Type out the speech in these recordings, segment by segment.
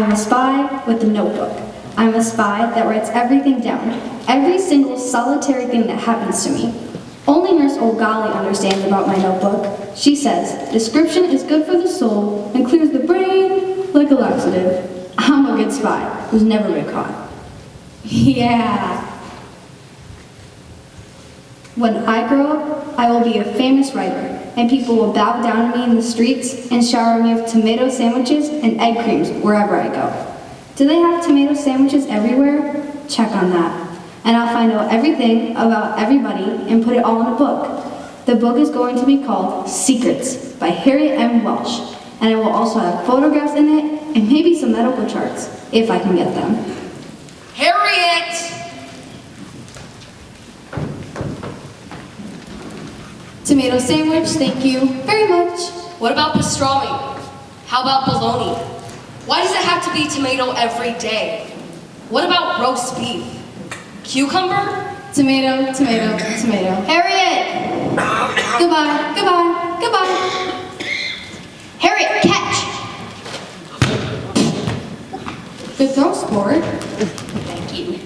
am a spy with a notebook. I'm a spy that writes everything down, every single solitary thing that happens to me. Only Nurse O'Golly understands about my notebook. She says, description is good for the soul and clears the brain like a laxative. I'm a good spy who's never been caught. Yeah. When I grow up, I will be a famous writer, and people will bow down to me in the streets and shower me with tomato sandwiches and egg creams wherever I go. Do they have tomato sandwiches everywhere? Check on that. And I'll find out everything about everybody and put it all in a book. The book is going to be called Secrets by Harriet M. Welsh, and it will also have photographs in it and maybe some medical charts, if I can get them. Harriet! Tomato sandwich, thank you very much. What about pastrami? How about bologna? Why does it have to be tomato every day? What about roast beef? Cucumber? Tomato, tomato, tomato. Harriet! Goodbye, goodbye, goodbye. Harriet, catch! Good throw, sport. Thank you.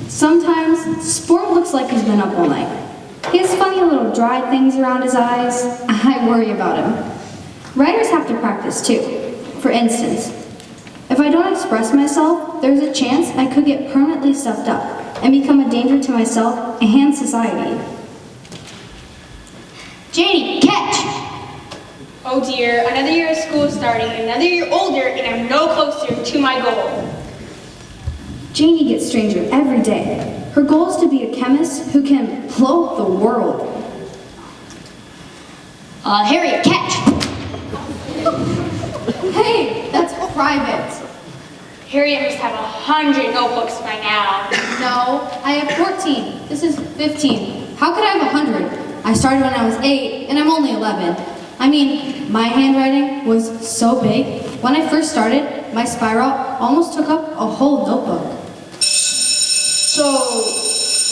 Sometimes, Sport looks like he's been up all night. He has funny little dry things around his eyes. I worry about him. Writers have to practice too. For instance, if I don't express myself, there's a chance I could get permanently stuffed up and become a danger to myself and society. Janie, catch! Oh dear, another year of school is starting, another year older, and I'm no closer to my goal. Janie gets stranger every day. Her goal is to be a chemist who can blow up the world. Harriet, catch! Hey, that's private. Harriet must have 100 notebooks by now. No, I have 14. This is 15. How could I have 100? I started when I was 8, and I'm only 11. I mean, my handwriting was so big. When I first started, my spiral almost took up a whole notebook. So,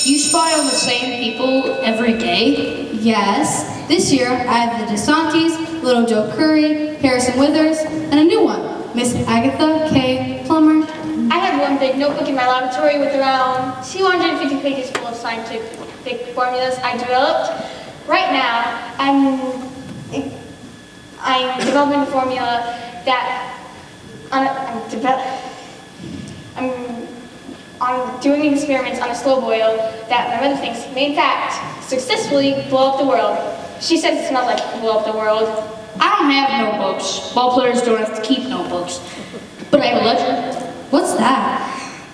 you spy on the same people every day? Yes. This year, I have the DeSantis, Little Joe Curry, Harrison Withers, and a new one, Miss Agatha K. Plummer. I have one big notebook in my laboratory with around 250 pages full of scientific formulas I developed. Right now, I'm developing a formula that I'm doing experiments on a slow boil that my mother thinks may in fact successfully blow up the world. She says it's not like blow up the world. I don't have notebooks. Ball players don't have to keep notebooks. But I have a ledger. What's that?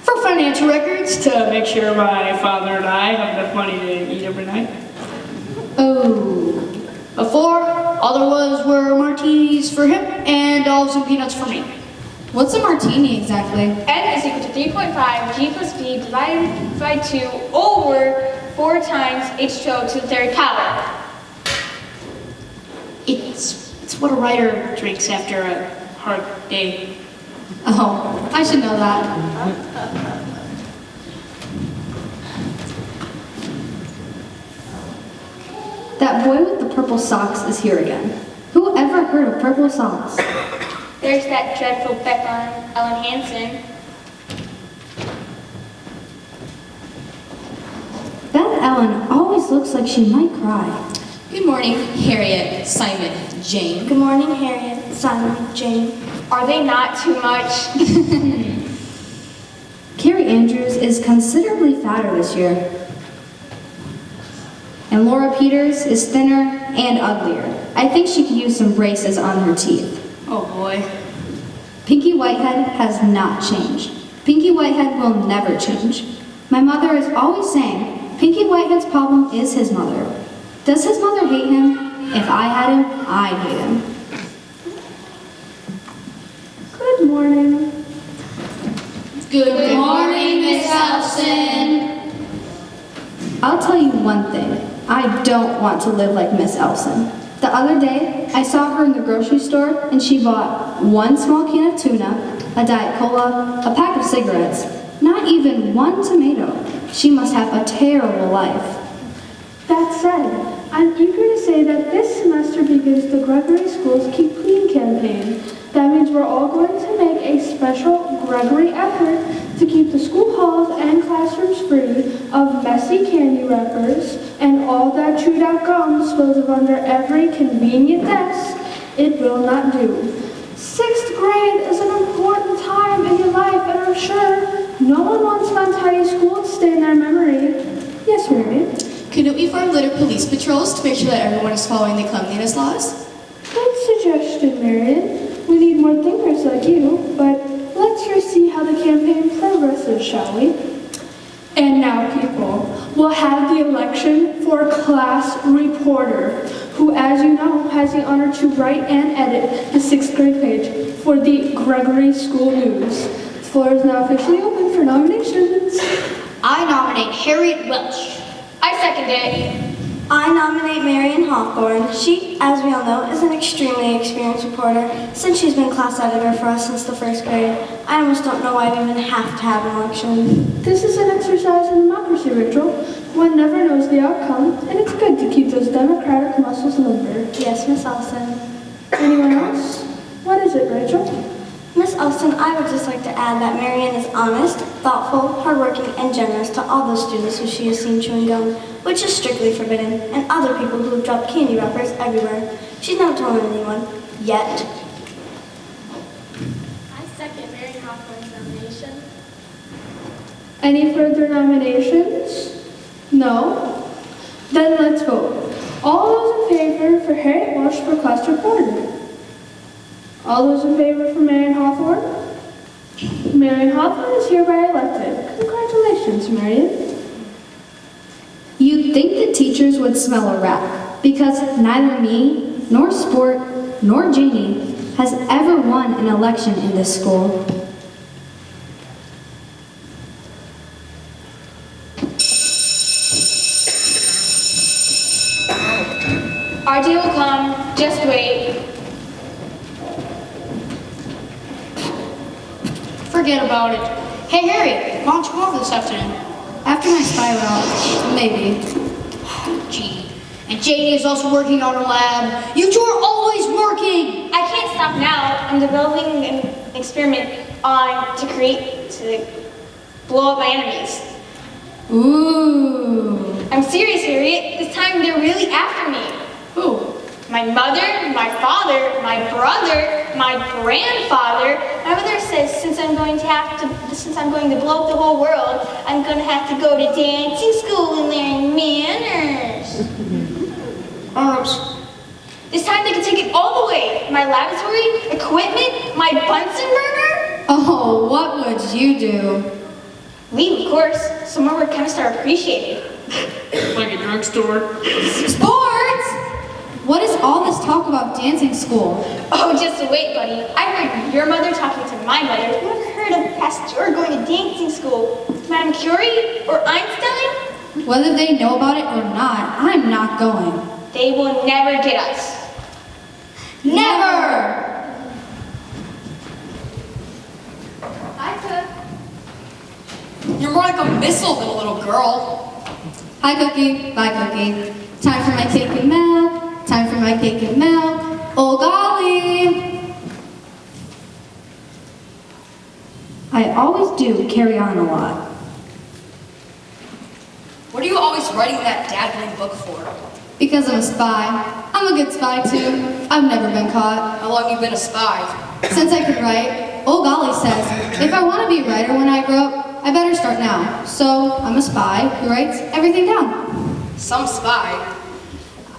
For financial records, to make sure my father and I have enough money to eat every night. Oh. Before, all there were martinis for him and olives and peanuts for me. What's a martini exactly? N is equal to 3.5 G plus B divided by 2 over 4 times H2O to the third power. It's what a writer drinks after a hard day. Oh, I should know that. That boy with the purple socks is here again. Who ever heard of purple socks? There's that dreadful Ellen Hansen. That Ellen always looks like she might cry. Good morning, Harriet, Simon, Jane. Good morning, Harriet, Simon, Jane. Are they not too much? Carrie Andrews is considerably fatter this year. And Laura Peters is thinner and uglier. I think she could use some braces on her teeth. Oh boy. Pinky Whitehead has not changed. Pinky Whitehead will never change. My mother is always saying, Pinky Whitehead's problem is his mother. Does his mother hate him? If I had him, I'd hate him. Good morning. Good morning, Miss Elson. I'll tell you one thing. I don't want to live like Miss Elson. The other day, I saw her in the grocery store and she bought one small can of tuna, a Diet Cola, a pack of cigarettes, not even one tomato. She must have a terrible life. That said, I'm eager to say that this semester begins the Gregory School's Keep Clean campaign. That means we're all going to make a special Gregory effort to keep the school halls and classrooms free of messy candy wrappers and all that chewed out gum disposed of under every convenient desk. It will not do. 6th grade is an important time in your life, and I'm sure no one wants an untidy school to stay in their memory. Yes, Mary? Couldn't we form litter police patrols to make sure that everyone is following the cleanliness laws? Good suggestion, Marion. We need more thinkers like you, but let's first see how the campaign progresses, shall we? And now, people, we'll have the election for class reporter, who, as you know, has the honor to write and edit the 6th grade page for the Gregory School News. The floor is now officially open for nominations. I nominate Harriet Welch. I second it. I nominate Marion Hawthorne. She, as we all know, is an extremely experienced reporter since she's been class editor for us since the 1st grade. I almost don't know why we even have to have an election. This is an exercise in democracy, Rachel. One never knows the outcome, and it's good to keep those democratic muscles limber. Yes, Miss Elson. Anyone else? What is it, Rachel? Miss Elson, I would just like to add that Marion is honest, thoughtful, hardworking, and generous to all those students who she has seen chewing gum, which is strictly forbidden, and other people who have dropped candy wrappers everywhere. She's not told anyone. Yet. I second Mary Hawthorne's nomination. Any further nominations? No? Then let's vote. All those in favor for Harriet Welch for class reporter? All those in favor for Marion Hawthorne? Marion Hawthorne is hereby elected. Congratulations, Marion. You'd think the teachers would smell a rat, because neither me, nor Sport, nor Janie has ever won an election in this school. Our day will come. Just wait. Forget about it. Hey, Harriet, why don't you come over this afternoon? After my spy route, maybe. Gee. And Janie is also working on her lab. You two are always working! I can't stop now. I'm developing an experiment to blow up my enemies. Ooh. I'm serious, Harriet. This time they're really after me. Who? My mother, my father, my brother, my grandfather. My mother says since I'm going to blow up the whole world, I'm going to have to go to dancing school and learn manners. This time they can take it all the way. My laboratory, equipment, my Bunsen burner. Oh, what would you do? Leave, of course. Somewhere where chemists are appreciated. Like a drugstore? Sports! What is all this talk about dancing school? Oh, just wait, buddy. I heard your mother talking to my mother. Who ever heard of Pasteur going to dancing school? Madame Curie or Einstein? Whether they know about it or not, I'm not going. They will never get us. Never! I could. You're more like a missile than a little girl. Hi, Cookie. Bye, Cookie. Time for my cake and milk. Time for my cake and milk. Oh, golly! I always do carry on a lot. What are you always writing that dabbling book for? Because I'm a spy. I'm a good spy, too. I've never been caught. How long have you been a spy? Since I could write, oh, golly says, if I want to be a writer when I grow up, I better start now. So, I'm a spy who writes everything down. Some spy?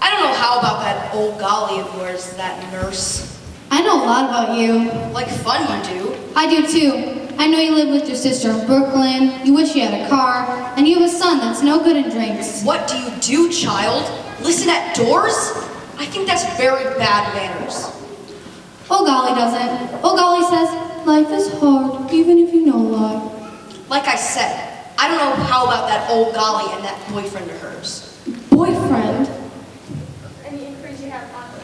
I don't know how about that old golly of yours, that nurse. I know a lot about you. Like fun you do. I do, too. I know you live with your sister in Brooklyn, you wish you had a car, and you have a son that's no good in drinks. What do you do, child? Listen at doors? I think that's very bad manners. Oh, golly doesn't. Oh, golly says, life is hard, even if you know a lot. Like I said, I don't know how about that old golly and that boyfriend of hers. Boyfriend? Any inquiries you have, Papa?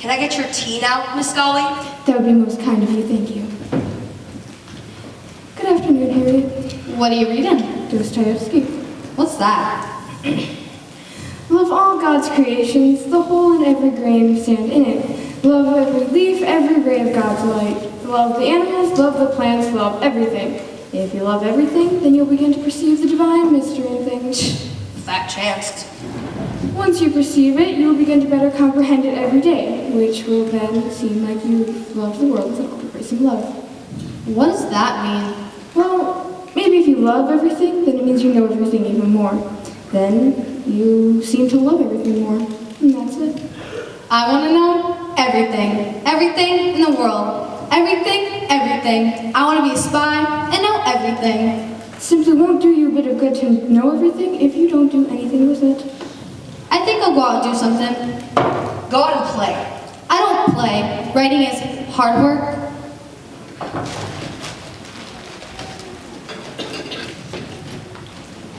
Can I get your tea now, Miss Golly? That would be most kind of you, thank you. Good afternoon, Harriet. What are you reading? Dostoevsky. What's that? Love all God's creations, the whole and every grain of sand in it. Love every leaf, every ray of God's light. Love the animals, love the plants, love everything. If you love everything, then you'll begin to perceive the divine mystery in things. If that chanced. Once you perceive it, you will begin to better comprehend it every day, which will then seem like you've loved the world with an all-embracing love. What does that mean? Well, maybe if you love everything, then it means you know everything even more. Then you seem to love everything more, and that's it. I want to know everything. Everything in the world. Everything, everything. I want to be a spy and know everything. It simply won't do you a bit of good to know everything if you don't do anything with it. I think I'll go out and do something. Go out and play. I don't play. Writing is hard work.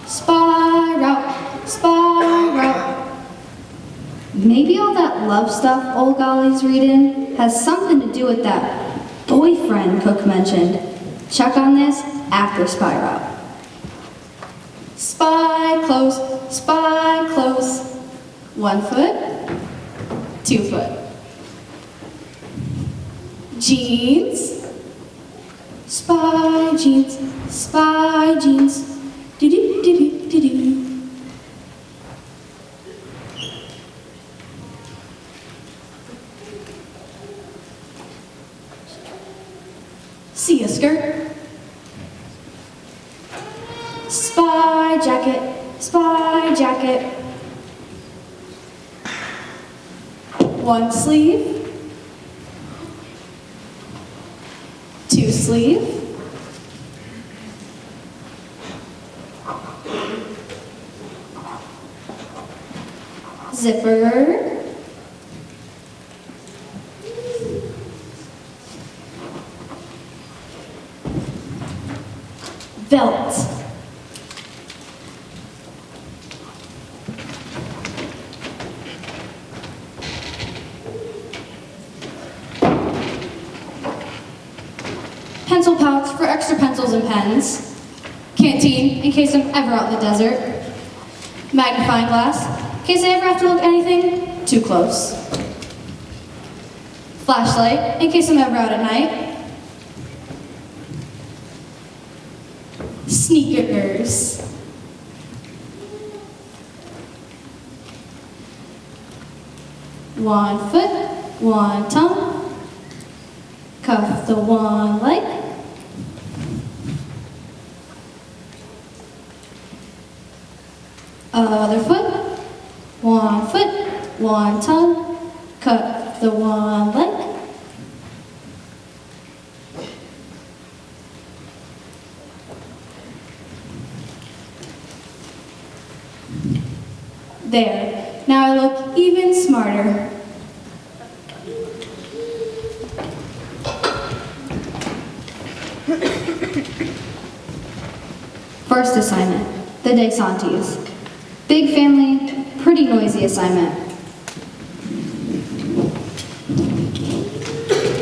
Spiral. Maybe all that love stuff old Golly's reading has something to do with that boyfriend Cook mentioned. Check on this after Spy Route. Spy close, spy close. 1 foot, 2 foot. Jeans, spy jeans, spy jeans. Do-do-do-do-do-do. See a skirt. Spy jacket, spy jacket. 1 sleeve, 2 sleeve. Zipper. Belt. Pencil pouch for extra pencils and pens. Canteen in case I'm ever out in the desert. Magnifying glass in case I ever have to look anything too close. Flashlight in case I'm ever out at night. Sneakers. One foot, one tongue. Cuff the one leg. Other foot, one tongue. Cut the one leg. There. Now I look even smarter. First assignment, the Desantis. Big family, pretty noisy assignment.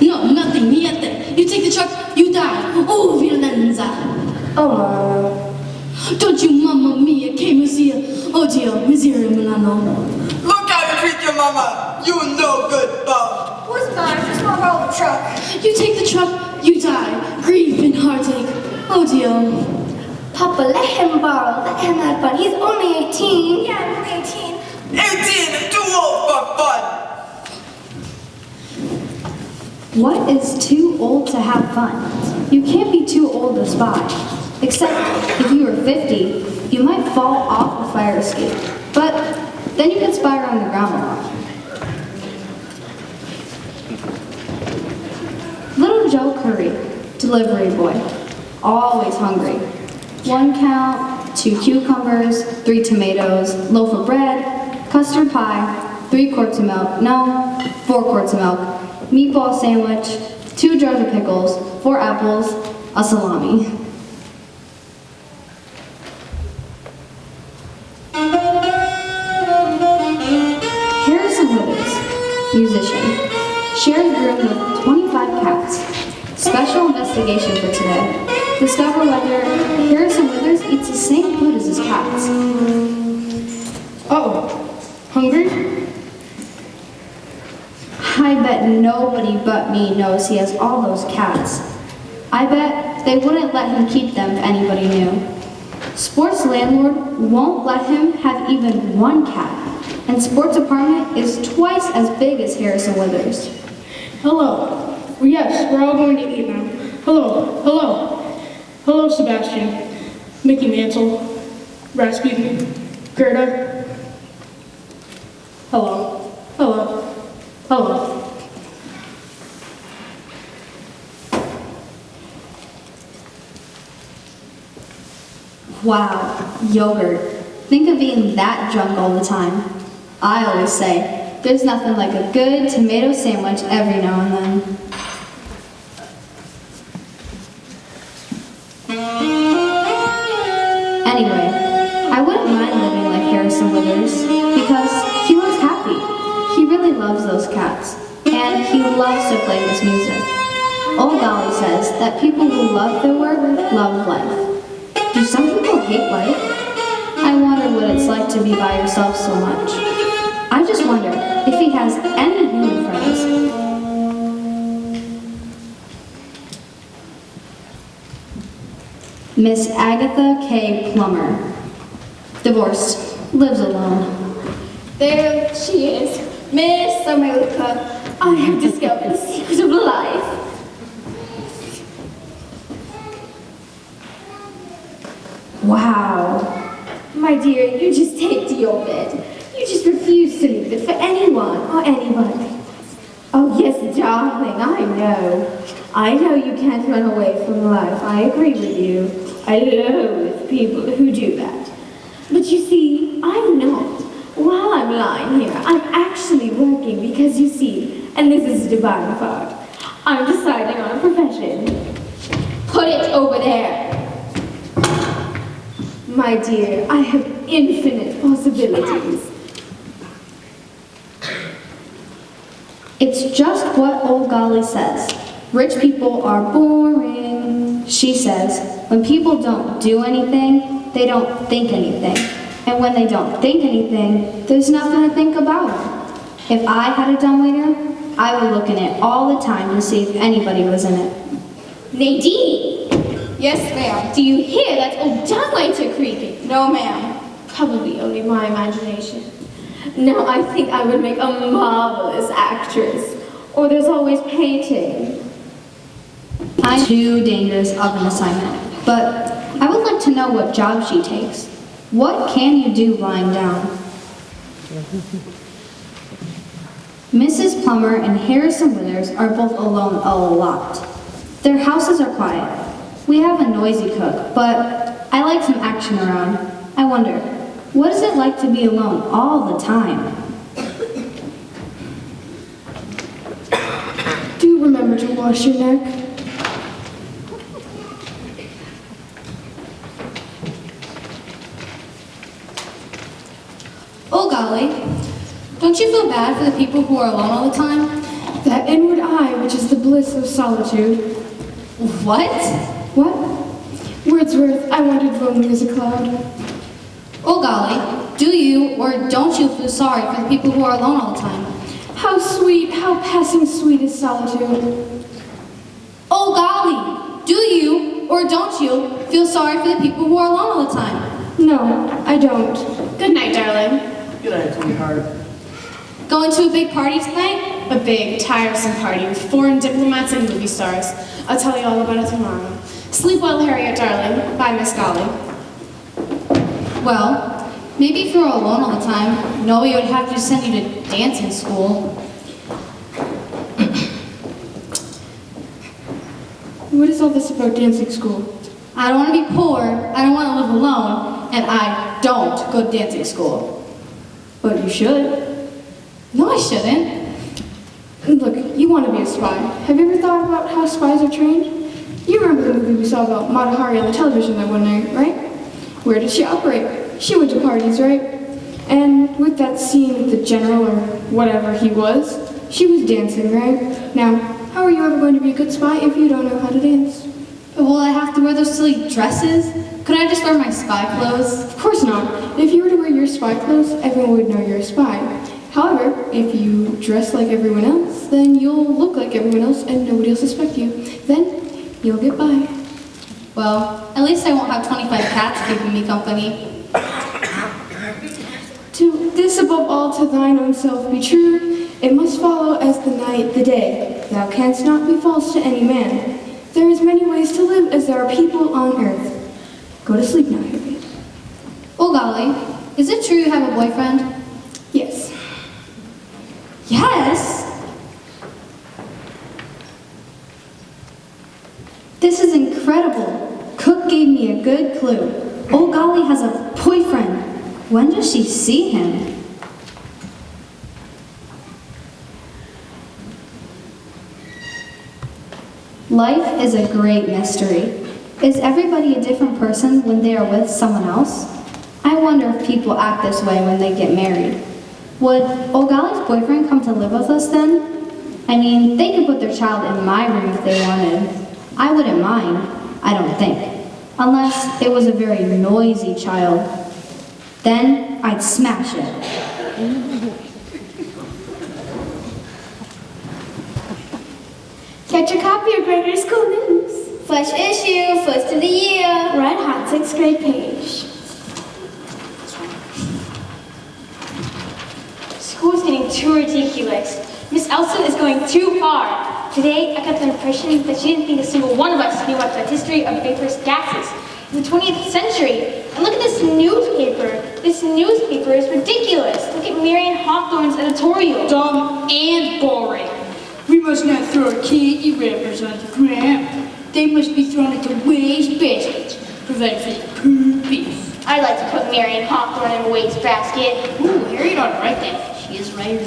No, nothing, niente. You take the truck, you die. Oh, violenza. Oh, Mama. Don't you, mamma mia, che musia. Oh, Dio, miseria Milano. Look how you treat your mama, you no good bum. What's mine? Just want to borrow the truck. You take the truck, you die. Grief and heartache. Oh, Dio. Papa, let him borrow. Let him have fun. He's only 18. Yeah, I'm only 18. 18, too old for fun. What is too old to have fun? You can't be too old to spy. Except if you were 50, you might fall off a fire escape. But then you could spy around the ground a lot. Little Joe Curry, delivery boy, always hungry. 1 count, 2 cucumbers, 3 tomatoes, loaf of bread, custard pie, 3 quarts of milk, no, 4 quarts of milk, meatball sandwich, 2 jars of pickles, 4 apples, a salami. Harrison Withers, musician. shares a room with 25 cats. Special investigation for today. Discover whether Harrison Withers eats the same food as his cats. Hungry? I bet nobody but me knows he has all those cats. I bet they wouldn't let him keep them if anybody knew. Sports landlord won't let him have even one cat, and Sports apartment is twice as big as Harrison Withers. Hello. Well, yes, we're all going to eat now. Hello, Sebastian. Mickey Mantle. Rasputin. Gerda. Hello. Wow, yogurt. Think of eating that junk all the time. I always say, there's nothing like a good tomato sandwich every now and then. Anyway, I wouldn't mind living like Harrison Withers because he looks happy. He really loves those cats, and he loves to play this music. Old Dolly says that people who love their work love life. Do some people hate life? I wonder what it's like to be by yourself so much. I just wonder if he has any human friends. Miss Agatha K. Plummer. Divorced. Lives alone. There she is, Miss America. I have discovered the secret of life. Wow. My dear, you just take to your bed. You just refuse to leave it for anyone or anybody. Oh, yes, darling, I know. I know you can't run away from life. I agree with you. I loathe people who do that. But you see, I'm not. While I'm lying here, I'm actually working because you see, and this is a divine part, I'm deciding on a profession. Put it over there. My dear, I have infinite possibilities. It's just what old Golly says. Rich people are boring. She says, when people don't do anything, they don't think anything. And when they don't think anything, there's nothing to think about. If I had a dumbwaiter, I would look in it all the time to see if anybody was in it. Nadine! Yes, ma'am. Do you hear that old dumbwaiter creaking? No, ma'am. Probably only my imagination. Now I think I would make a marvelous actress. Or there's always painting. I'm too dangerous of an assignment, but I would like to know what job she takes. What can you do lying down? Mrs. Plummer and Harrison Withers are both alone a lot. Their houses are quiet. We have a noisy cook, but I like some action around. I wonder, what is it like to be alone all the time? Do remember to wash your neck. Oh golly, don't you feel bad for the people who are alone all the time? That inward eye, which is the bliss of solitude. What? What? Wordsworth, I wandered lonely as a cloud. Oh golly, do you or don't you feel sorry for the people who are alone all the time? How sweet, how passing sweet is solitude. Oh golly, do you or don't you feel sorry for the people who are alone all the time? No, I don't. Good night, darling. Good night, sweetheart. Going to a big party tonight? A big, tiresome party with foreign diplomats and movie stars. I'll tell you all about it tomorrow. Sleep well, Harriet, darling. Bye, Miss Golly. Well, maybe if you were alone all the time, nobody would have to send you to dancing school. What is all this about dancing school? I don't want to be poor, I don't want to live alone, and I don't go to dancing school. But you should. No, I shouldn't. Look, you want to be a spy. Have you ever thought about how spies are trained? You remember the movie we saw about Mata Hari on the television that one night, right? Where did she operate? She went to parties, right? And with that scene with the general or whatever he was, She was dancing, right? Now, how are you ever going to be a good spy if you don't know how to dance? Will I have to wear those silly dresses? Could I just wear my spy clothes? Of course not. If you were to wear your spy clothes, everyone would know you're a spy. However, if you dress like everyone else, then you'll look like everyone else and nobody will suspect you. Then, you'll get by. Well, at least I won't have 25 cats keeping me company. To this above all to thine own self be true, it must follow as the night the day. Thou canst not be false to any man. There is many ways to live as there are people on earth. Go to sleep now, Harriet. Oh golly, is it true you have a boyfriend? Yes. Yes? This is incredible. Cook gave me a good clue. Oh golly has a boyfriend. When does she see him? Life is a great mystery. Is everybody a different person when they are with someone else? I wonder if people act this way when they get married. Would O'Galley's boyfriend come to live with us then? I mean, they could put their child in my room if they wanted. I wouldn't mind, I don't think. Unless it was a very noisy child. Then I'd smash it. Get your copy of Gregory School News. Fresh issue, first of the year. Red hot 6th grade page. School's getting too ridiculous. Miss Elson is going too far. Today, I got the impression that she didn't think a single one of us knew about the history of vaporous gases in the 20th century. And look at this newspaper. This newspaper is ridiculous. Look at Marian Hawthorne's editorial. Dumb and boring. We must not throw our candy wrappers on the ground. They must be thrown into waste baskets, preventing poopies. I'd like to put Marian Hawthorne in a waste basket. Ooh, Harriet ought to write that. She is right.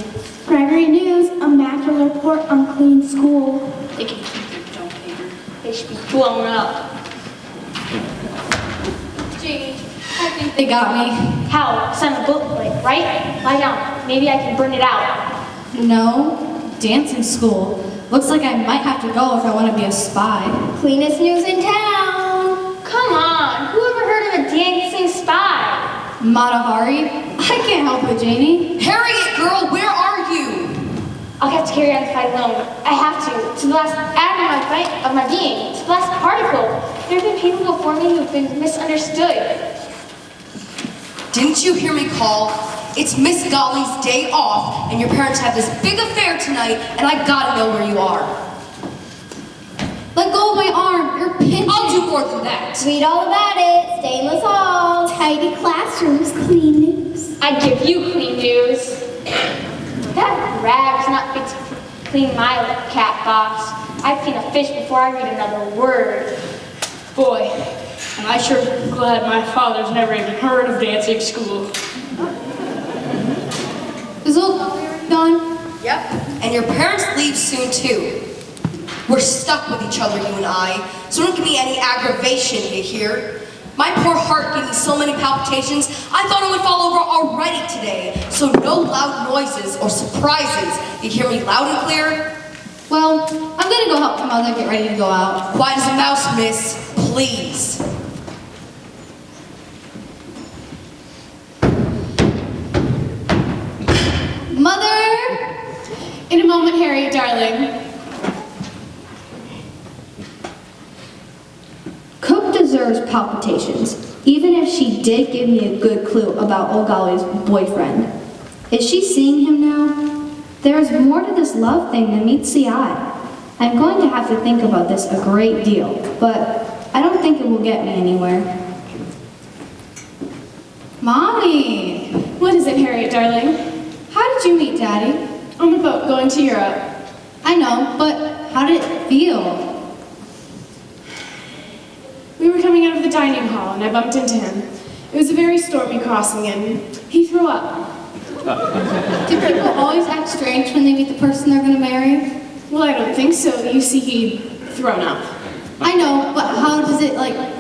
Gregory News, immaculate report on clean school. They can keep their junk paper. They should be blown up. Jamie, I think they got me. How? It's on a booklet, right? Lie down. Maybe I can burn it out. No, dancing school. Looks like I might have to go if I want to be a spy. Cleanest news in town. Come on. Who ever heard of a dancing spy? Matahari? I can't help it, Jamie. Harriet, girl, where are you? I'll have to carry on the fight alone. I have to. To the last atom of my being. To the last particle. There have been people before me who've been misunderstood. Didn't you hear me call? It's Miss Golly's day off, and your parents have this big affair tonight, and I gotta know where you are. Let go of my arm. You're pinching. I'll do more than that. Read all about it. Stainless halls, tidy classrooms, clean news. I give you clean news. That rag's not fit to clean my cat box. I've seen a fish before I read another word. Boy, and I sure glad my father's never even heard of dancing school. Is old Golly gone? Yep. And your parents leave soon too. We're stuck with each other, you and I, so don't give me any aggravation, you hear? My poor heart gave me so many palpitations, I thought it would fall over already today. So no loud noises or surprises. You hear me loud and clear? Well, I'm gonna go help my mother get ready to go out. Quiet as a mouse, miss. Please. Mother! In a moment, Harriet, darling. Cook deserves palpitations, even if she did give me a good clue about O'Galley's boyfriend. Is she seeing him now? There is more to this love thing than meets the eye. I'm going to have to think about this a great deal, but I don't think it will get me anywhere. Mommy! What is it, Harriet, darling? How did you meet Daddy? On a boat going to Europe. I know, but how did it feel? We were coming out of the dining hall and I bumped into him. It was a very stormy crossing and he threw up. Do people always act strange when they meet the person they're gonna marry? Well, I don't think so. You see, he'd thrown up. I know, but how does it,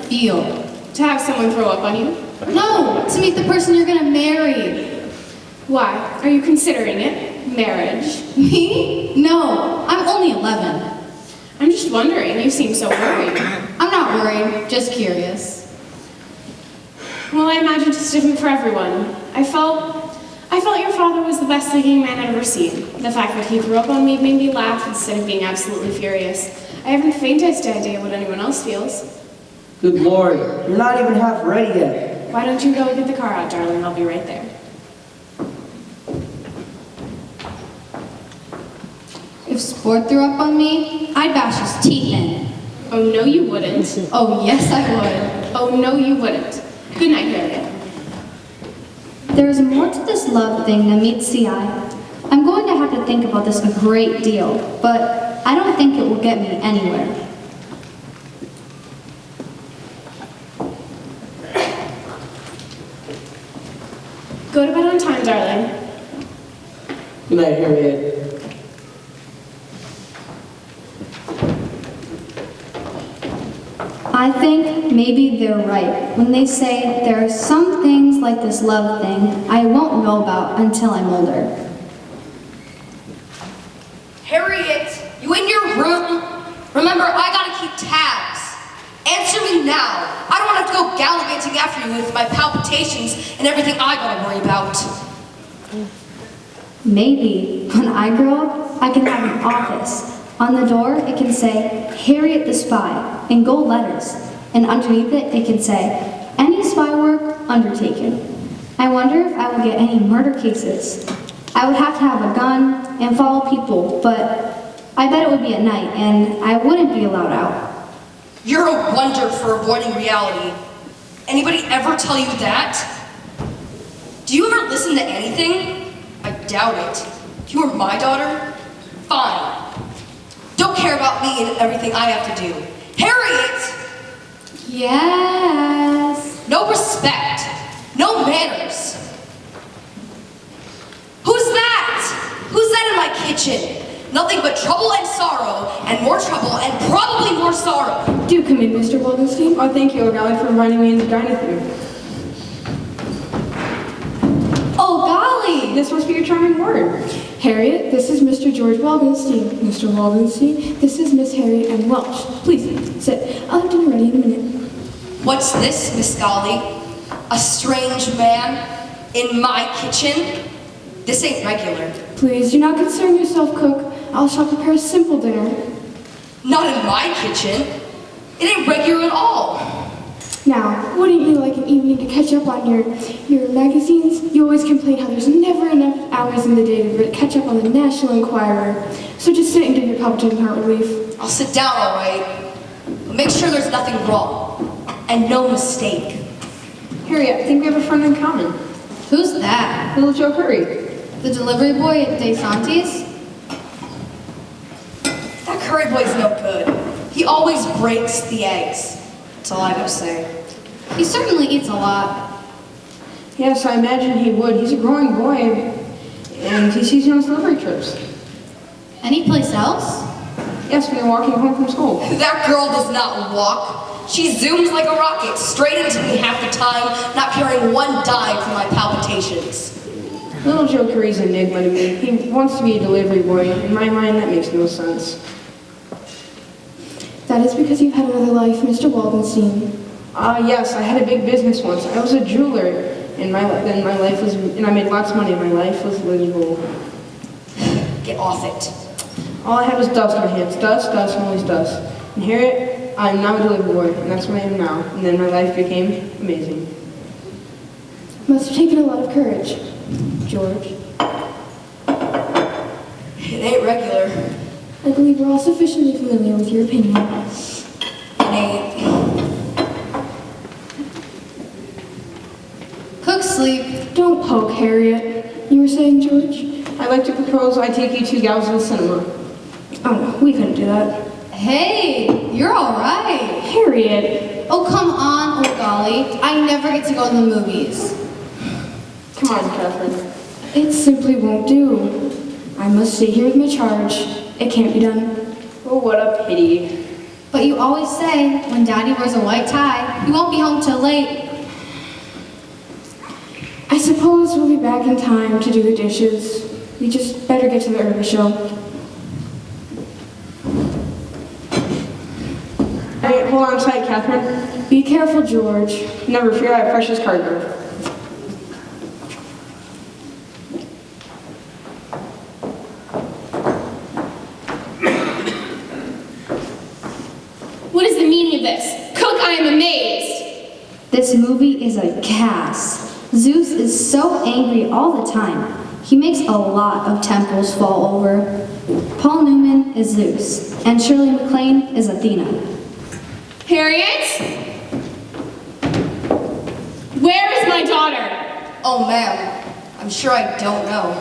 feel? To have someone throw up on you? No, to meet the person you're gonna marry. Why? Are you considering it? Marriage. Me? No, I'm only 11. I'm just wondering, you seem so worried. I'm not worried, just curious. Well, I imagine it's different for everyone. I felt your father was the best thinking man I'd ever seen. The fact that he threw up on me made me laugh instead of being absolutely furious. I haven't the faintest idea what anyone else feels. Good Lord, you're not even half ready yet. Why don't you go get the car out, darling? I'll be right there. If Sport threw up on me, I'd bash his teeth in. Oh, no, you wouldn't. Oh, yes, I would. Oh, no, you wouldn't. Good night, Harriet. There is more to this love thing than meets the eye. I'm going to have to think about this a great deal, but I don't think it will get me anywhere. Go to bed on time, darling. Good night, Harriet. I think maybe they're right when they say there are some things like this love thing I won't know about until I'm older. Harriet, you in your room? Remember, I gotta keep tabs. Answer me now. I don't want to have to go gallivanting after you with my palpitations and everything I gotta worry about. Maybe when I grow up, I can have an office. On the door, it can say, Harriet the Spy, in gold letters. And underneath it, it can say, any spy work undertaken. I wonder if I will get any murder cases. I would have to have a gun and follow people, but I bet it would be at night, and I wouldn't be allowed out. You're a wonder for avoiding reality. Anybody ever tell you that? Do you ever listen to anything? I doubt it. You are my daughter? Fine. Don't care about me and everything I have to do. Harriet! Yes. No respect. No manners. Who's that? Who's that in my kitchen? Nothing but trouble and sorrow, and more trouble, and probably more sorrow. Do come in, Mr. Waldenstein. Oh, thank you, O'Galley, for inviting me in to dine with you. Oh, golly. This must be your charming ward. Harriet, this is Mr. George Waldenstein. Mr. Waldenstein, this is Miss Harriet and Welch. Please, sit. I'll have dinner ready in a minute. What's this, Miss Golly? A strange man in my kitchen? This ain't regular. Please, do not concern yourself, cook. I shall prepare a simple dinner. Not in my kitchen. It ain't regular at all. Now, wouldn't you like an evening to catch up on your magazines? You always complain how there's never enough hours in the day to catch up on the National Enquirer. So just sit and give your palpitating heart relief. I'll sit down, all right. But make sure there's nothing wrong. And no mistake. Harriet, I think we have a friend in common. Who's that? Little Joe Curry. The delivery boy at DeSanti's? That Curry boy's no good. He always breaks the eggs. That's all I gotta say. He certainly eats a lot. Yes, I imagine he would. He's a growing boy, and he sees you on his delivery trips. Any place else? Yes, when you're walking home from school. That girl does not walk. She zooms like a rocket, straight into me half the time, not caring one dime for my palpitations. Little Joe Curry's an enigma to me. He wants to be a delivery boy. In my mind, that makes no sense. That is because you've had another life, Mr. Waldenstein. Yes, I had a big business once. I was a jeweler, and I made lots of money, and my life was miserable. Get off it. All I had was dust on my hands. Dust, dust, and always dust. And Harriet, I'm now a delivery boy, and that's what I am now. And then my life became amazing. Must have taken a lot of courage, George. It ain't regular. I believe we're all sufficiently familiar with your opinion. It ain't. Cook sleep. Don't poke, Harriet. You were saying, George? I'd like to propose I take you two gals to the cinema. Oh, no, we couldn't do that. Hey, you're all right. Harriet! Oh, come on, oh golly. I never get to go to the movies. Come on, Catherine. It simply won't do. I must stay here with my charge. It can't be done. Oh, what a pity. But you always say, when Daddy wears a white tie, you won't be home till late. I suppose we'll be back in time to do the dishes. We just better get to the early show. Hey, hold on tight, Catherine. Be careful, George. Never fear, I have precious cargo. What is the meaning of this? Cook, I am amazed. This movie is a gas. Zeus is so angry all the time. He makes a lot of temples fall over. Paul Newman is Zeus, and Shirley MacLaine is Athena. Harriet? Where is my daughter? Oh, ma'am, I'm sure I don't know.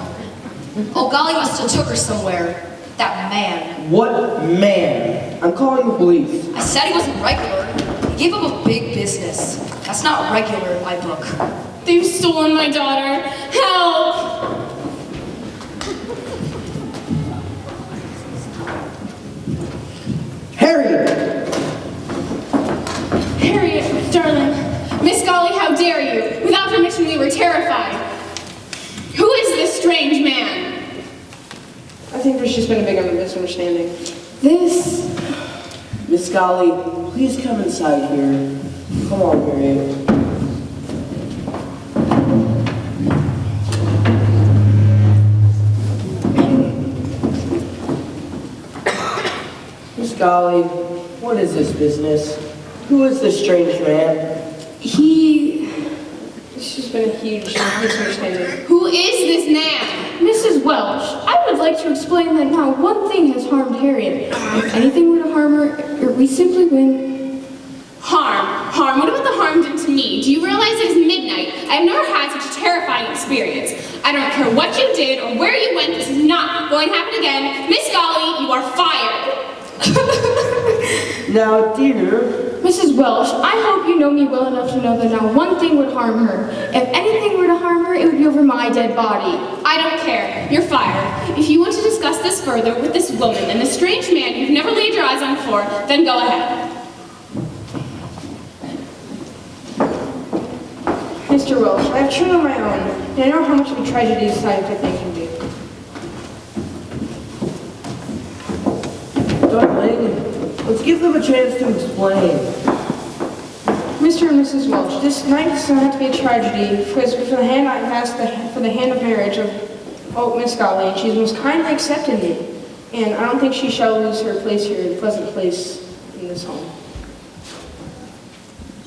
Oh, golly must have took her somewhere. That man. What man? I'm calling the police. I said he wasn't regular. He gave up a big business. That's not regular in my book. They've stolen my daughter. Help! Harriet! Harriet, darling. Miss Golly, how dare you? Without permission, we were terrified. Who is this strange man? I think there's just been a big misunderstanding. This... Miss Golly, please come inside here. Come on, Harriet. Miss Golly, what is this business? Who is this strange man? It's just been a huge misunderstanding. Who is this man? Mrs. Welsh, I would like to explain that now one thing has harmed Harriet. If anything were to harm her, we simply win. Harm? What about the harm done to me? Do you realize it is midnight? I have never had such a terrifying experience. I don't care what you did or where you went, this is not going to happen again. Miss Golly, you are fired. Now, dear... Mrs. Welsh, I hope you know me well enough to know that now one thing would harm her. If anything were to harm her, it would be over my dead body. I don't care. You're fired. If you want to discuss this further with this woman and this strange man you've never laid your eyes on before, then go ahead. Mr. Welsh, I have children of my own, and I know how much of a tragedy this side of thing can be. Darling, let's give them a chance to explain. Mr. and Mrs. Welch, this night does not have to be a tragedy, because for the hand I've asked for the hand of marriage of Miss Golly, and she's most kindly accepted me. And I don't think she shall lose her place here, a pleasant place in this home.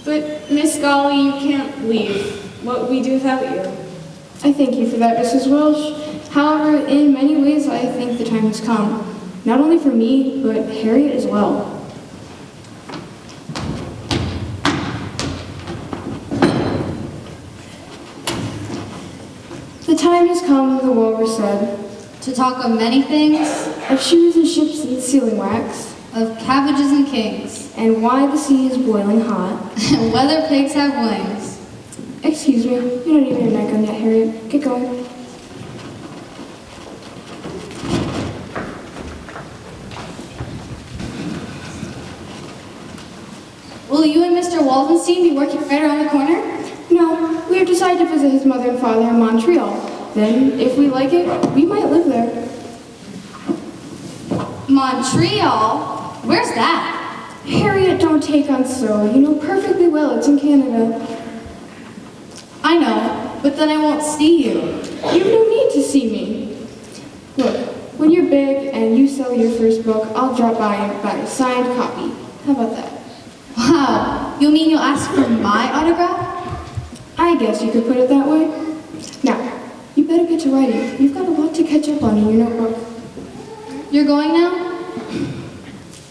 But, Miss Golly, you can't leave. What would we do without you? I thank you for that, Mrs. Welsh. However, in many ways, I think the time has come. Not only for me, but Harriet as well. The time has come, the walrus said, To talk of many things, of shoes and ships and sealing wax, of cabbages and kings, and why the sea is boiling hot, and whether pigs have wings. Excuse me, you're not even your neck on yet, Harriet. Get going. Will you and Mr. Waldenstein be working right around the corner? No, we have decided to visit his mother and father in Montreal. Then, if we like it, we might live there. Montreal? Where's that? Harriet, don't take on so. You know perfectly well it's in Canada. I know, but then I won't see you. You've no need to see me. Look, when you're big and you sell your first book, I'll drop by and buy a signed copy. How about that? Wow, you mean you'll ask for my autograph? I guess you could put it that way. Now, you better get to writing. You've got a lot to catch up on in your notebook. You're going now?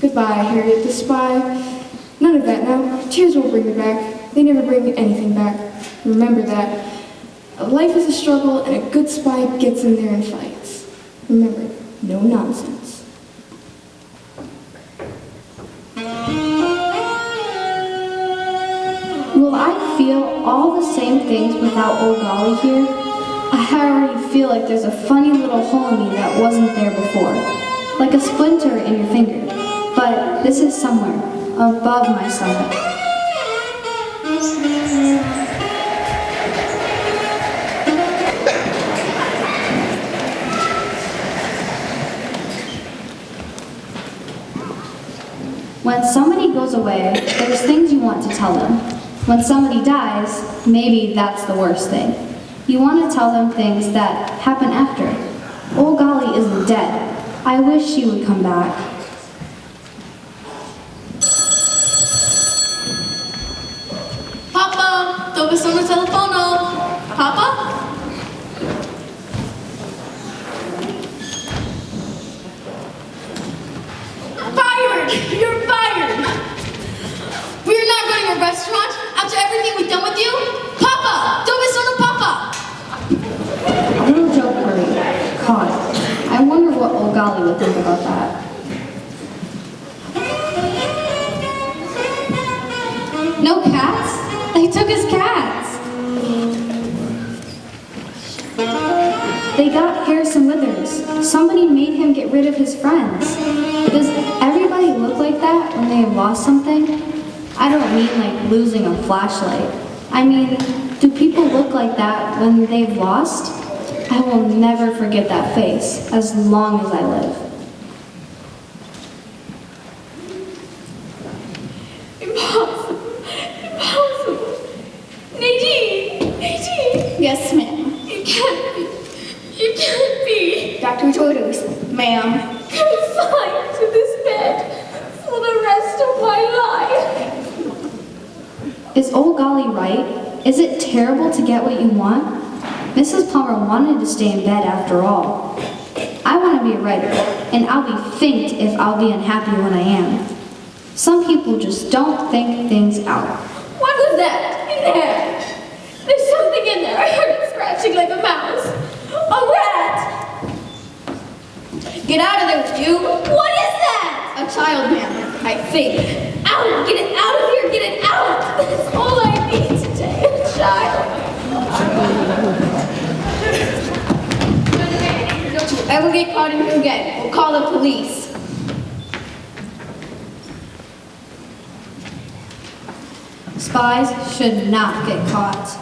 Goodbye, Harriet the Spy. None of that now. Tears won't bring me back. They never bring anything back. Remember that. Life is a struggle, and a good spy gets in there and fights. Remember, no nonsense. Will I feel all the same things without old Golly here? I already feel like there's a funny little hole in me that wasn't there before. Like a splinter in your finger. But this is somewhere, above my stomach. away, there's things you want to tell them. When somebody dies, maybe that's the worst thing. You want to tell them things that happen after. Old Golly isn't dead. I wish she would come back. Papa, dove sono il telefono? Papa? Fired! You're fired! We're not running a restaurant after everything we've done with you? Papa! Dove sono Papa? Little joke worry. Caught. I wonder what old Golly would think about that. No cats? They took his cats. They got Harrison Withers. Somebody made him get rid of his friends. Does everybody look like that when they have lost something? I don't mean like losing a flashlight. I mean, do people look like that when they've lost? I will never forget that face as long as I live. Impossible. Impossible. Nadine! Nadine! Yes, ma'am. It can't be. It can't be. Dr. Tordos, ma'am. Confined to this bed for the rest of my life. Is old Golly right? Is it terrible to get what you want? Mrs. Palmer wanted to stay in bed after all. I want to be a writer, and I'll be faint if I'll be unhappy when I am. Some people just don't think things out. What was that in there? There's something in there. I heard it scratching like a mouse. A rat! Get out of there with you. What is that? A child, ma'am, I think. Out! Get it out of here! Get it out! That's all I need today. A child. Don't you ever get caught in here again. We'll call the police. Spies should not get caught.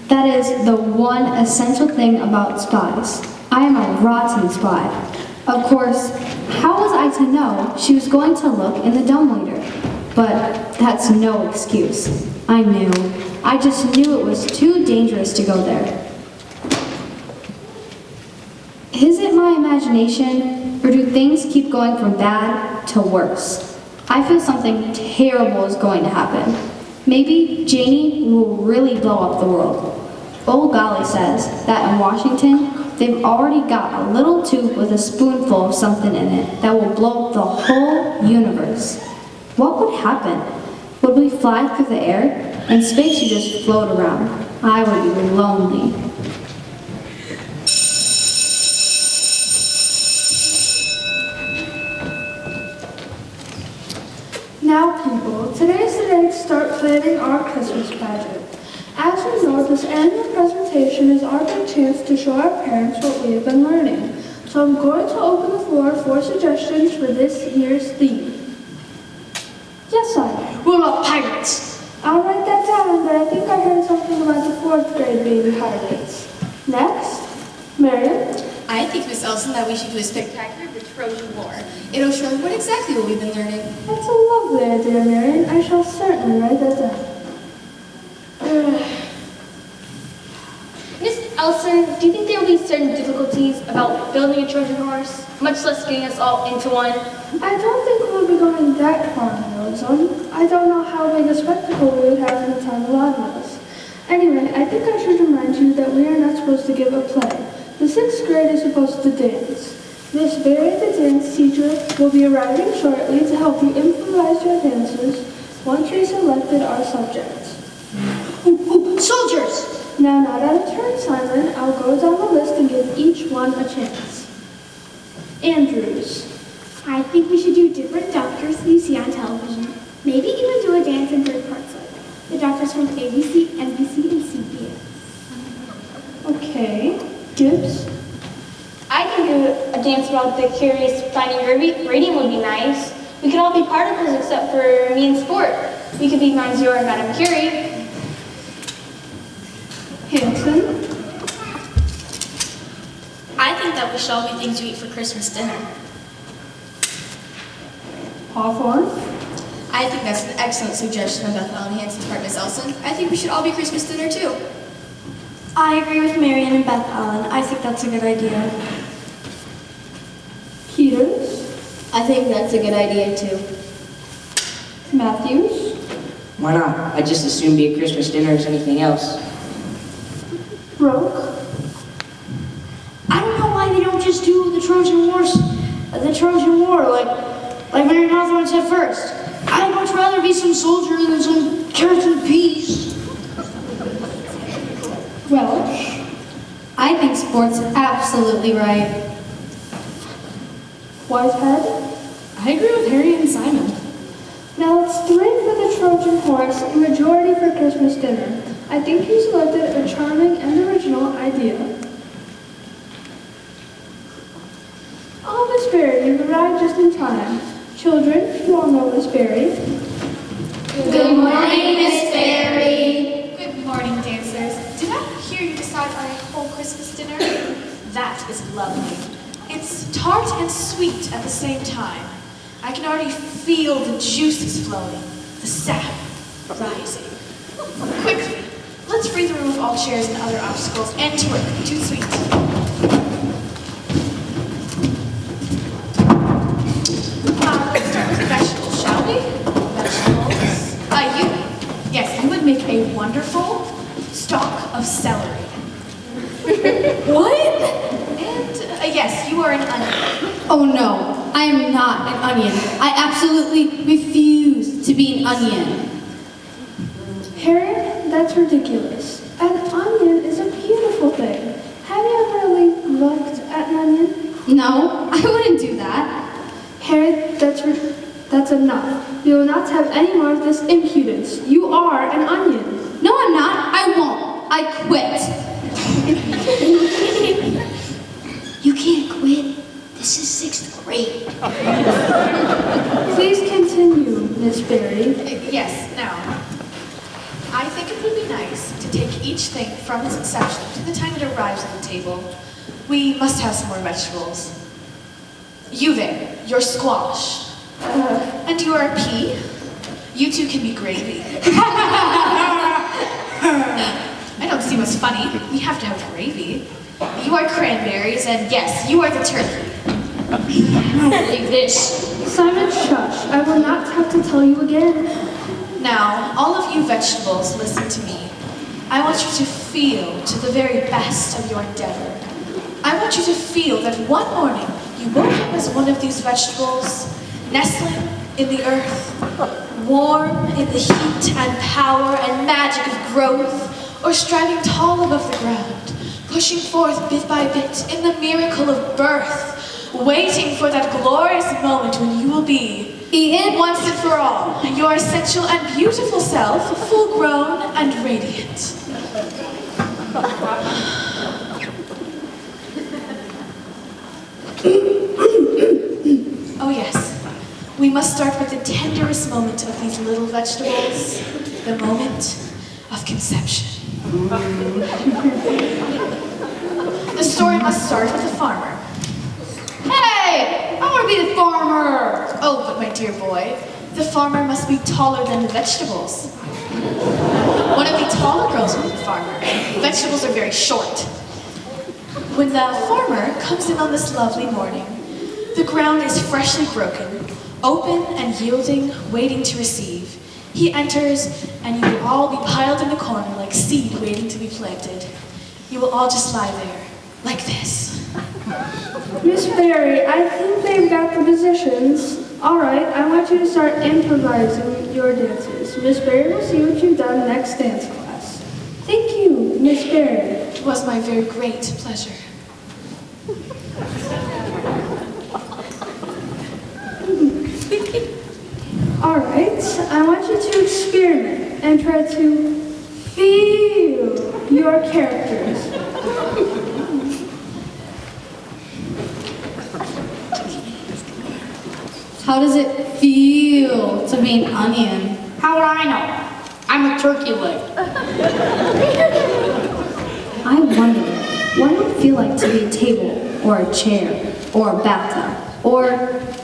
That is the one essential thing about spies. I am a rotten spy. Of course, how was I to know she was going to look in the dumbwaiter? But that's no excuse. I knew. I just knew it was too dangerous to go there. Is it my imagination, or do things keep going from bad to worse? I feel something terrible is going to happen. Maybe Janie will really blow up the world. Old Golly says that in Washington, they've already got a little tube with a spoonful of something in it that will blow up the whole universe. What would happen? Would we fly through the air? And space would just float around. I would be lonely. Now, people, today's the day to start planning our Christmas pageant. As you know, this annual presentation is our big chance to show our parents what we have been learning. So I'm going to open the floor for suggestions for this year's theme. Yes, Simon. What about pirates? I'll write that down, but I think I heard something about the 4th grade being pirates. Next, Miriam. I think, Miss Elson, that we should do a spectacular of the Trojan War. It'll show what exactly what we've been learning. That's a lovely idea, Marion. I shall certainly write that down. Miss Elson, do you think there will be certain difficulties about building a Trojan horse, much less getting us all into one? I don't think we'll be going that far in Nordstrom. I don't know how big a spectacle we would have in the town allotting us. Anyway, I think I should remind you that we are not supposed to give a play. The 6th grade is supposed to dance. Miss Barry, the dance teacher, will be arriving shortly to help you improvise your dances once we selected our subjects. Soldiers! Now, not out of turn, Simon. I'll go down the list and give each one a chance. Andrews. I think we should do different doctors you see on television. Maybe even do a dance in 3 parts like the doctors from ABC, NBC, and CBS. Okay. Gibbs. I think a dance about the curious finding radium would be nice. We could all be part of this except for me in sport. We could be Monsieur and Madame Curie. Hanson. I think that we should all be things to eat for Christmas dinner. Hawthorne. I think that's an excellent suggestion on Beth Ellen Hanson's part, Miss Elson. I think we should all be Christmas dinner too. I agree with Marian and Beth Ellen. I think that's a good idea. Peters? I think that's a good idea too. Matthews? Why not? I'd just as soon be a Christmas dinner as anything else. Roke? I don't know why they don't just do the Trojan War like Mary Hawthorne said first. I'd much rather be some soldier than some carrots and peas. Welch? I think sport's absolutely right. Whitehead? I agree with Harry and Simon. Now it's 3 for the Trojan horse and majority for Christmas dinner. I think you selected a charming and original idea. Oh, Miss Berry, you've arrived just in time. Children, you all know Miss Berry. Good morning, Miss Berry. Good morning, dancers. Did I hear you decide on a whole Christmas dinner? That is lovely. It's tart and sweet at the same time. I can already feel the juices flowing, the sap rising. Quickly, let's free the room of all chairs and other obstacles and to work. Too sweet. Let's start with vegetables, shall we? Vegetables. You would make a wonderful stalk of celery. What? And yes, you are an onion. Oh no, I am not an onion. I absolutely refuse to be an onion. Harriet, that's ridiculous. An onion is a beautiful thing. Have you ever really looked at an onion? No, I wouldn't do that. Harriet, that's enough. You will not have any more of this impudence. You are an onion. No, I'm not. I won't. I quit. You can't quit. This is 6th grade. Please continue, Miss Berry. Yes, now, I think it would be nice to take each thing from its inception to the time it arrives at the table. We must have some more vegetables. You there, you're squash. And you are a pea. You two can be gravy. I don't see what's funny. We have to have gravy. You are cranberries, and yes, you are the turkey. I don't believe this. Simon, shush. I will not have to tell you again. Now, all of you vegetables, listen to me. I want you to feel to the very best of your endeavor. I want you to feel that one morning you woke up as one of these vegetables, nestling in the earth, warm in the heat and power and magic of growth, or striving tall above the ground, pushing forth bit by bit in the miracle of birth, waiting for that glorious moment when you will be eaten once and for all, your essential and beautiful self, full grown and radiant. Oh yes, we must start with the tenderest moment of these little vegetables, the moment of conception. The story must start with the farmer. Hey, I want to be the farmer! Oh, but my dear boy, the farmer must be taller than the vegetables. One of the taller girls will be the farmer. Vegetables are very short. When the farmer comes in on this lovely morning, the ground is freshly broken, open and yielding, waiting to receive. He enters, and you will all be piled in the corner like seed waiting to be planted. You will all just lie there, like this. Miss Berry, I think they've got the positions. All right, I want you to start improvising your dances. Miss Berry will see what you've done next dance class. Thank you, Miss Berry. It was my very great pleasure. All right, I want you to experiment and try to feel your characters. How does it feel to be an onion? How would I know? I'm a turkey leg. I wonder, what would it feel like to be a table, or a chair, or a bathtub, or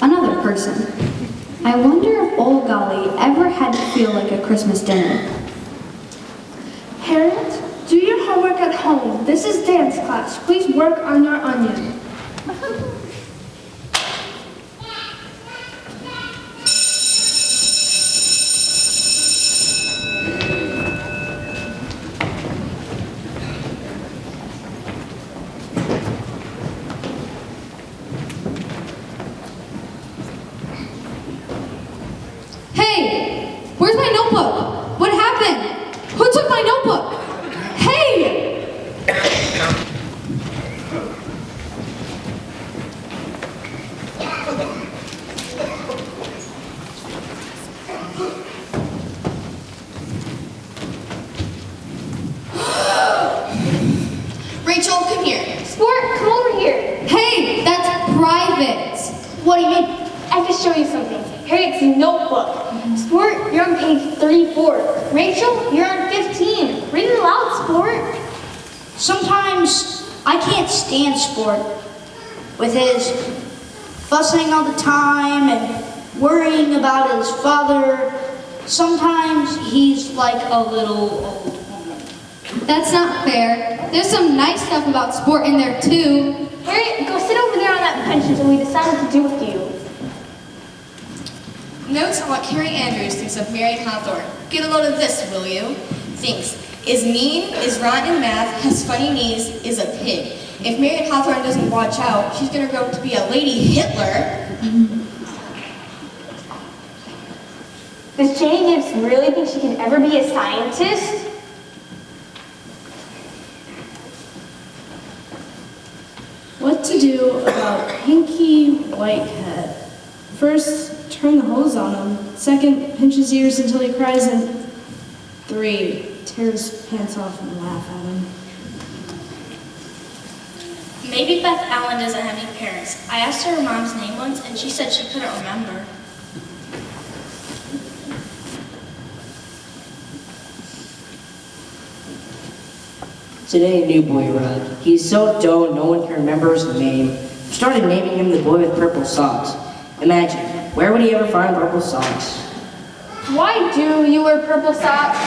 another person? I wonder if old Golly ever had to feel like a Christmas dinner. Harriet, do your homework at home. This is dance class. Please work on your onion. Hey! Where's my notebook? What happened? Who took my notebook? Hey! Rachel, come here. Sport, come over here. Hey! That's private! What do you mean? I have to show you something. Harriet's notebook. Sport, you're on page 34. Rachel, you're on 15. Read it aloud, Sport. Sometimes I can't stand Sport with his fussing all the time and worrying about his father. Sometimes he's like a little old woman. That's not fair. There's some nice stuff about Sport in there too. Harriet, go sit over there on that bench until we decide what to do with you. Notes on what Carrie Andrews thinks of Marion Hawthorne. Get a load of this, will you? Thinks, is mean, is rotten in math, has funny knees, is a pig. If Marion Hawthorne doesn't watch out, she's gonna grow up to be a Lady Hitler. Does Janie Gibbs really think she can ever be a scientist? What to do about Pinky Whitehead? First, turn the hose on him. Second, pinch his ears until he cries. And 3, tear his pants off and laugh at him. Maybe Beth Allen doesn't have any parents. I asked her mom's name once, and she said she couldn't remember. Today, a new boy arrived. He's so dull, no one can remember his name. Started naming him the boy with purple socks. Imagine, where would he ever find purple socks? Why do you wear purple socks?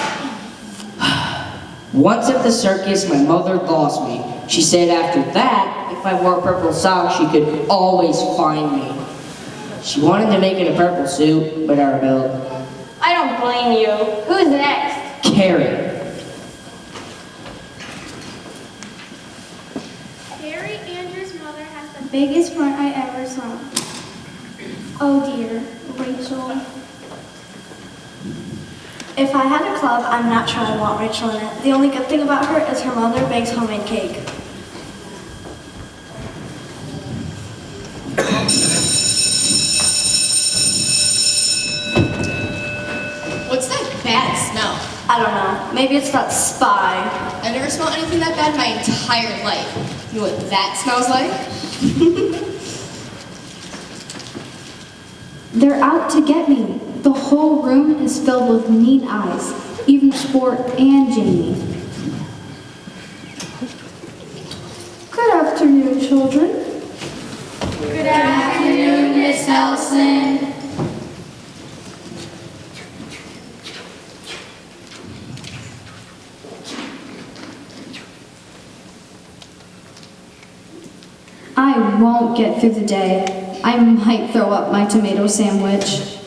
Once at the circus, my mother lost me. She said after that, if I wore purple socks, she could always find me. She wanted to make it a purple suit, but I rebelled. I don't blame you. Who's next? Carrie. Harry Andrews' mother has the biggest front I ever saw. Oh dear, Rachel. If I had a club, I'm not sure I want Rachel in it. The only good thing about her is her mother bakes homemade cake. What's that bad smell? I don't know. Maybe it's that spy. I never smelled anything that bad in my entire life. You know what that smells like? They're out to get me. The whole room is filled with neat eyes, even Sport and Jamie. Good afternoon, children. Good afternoon, Miss Elson. I won't get through the day. I might throw up my tomato sandwich.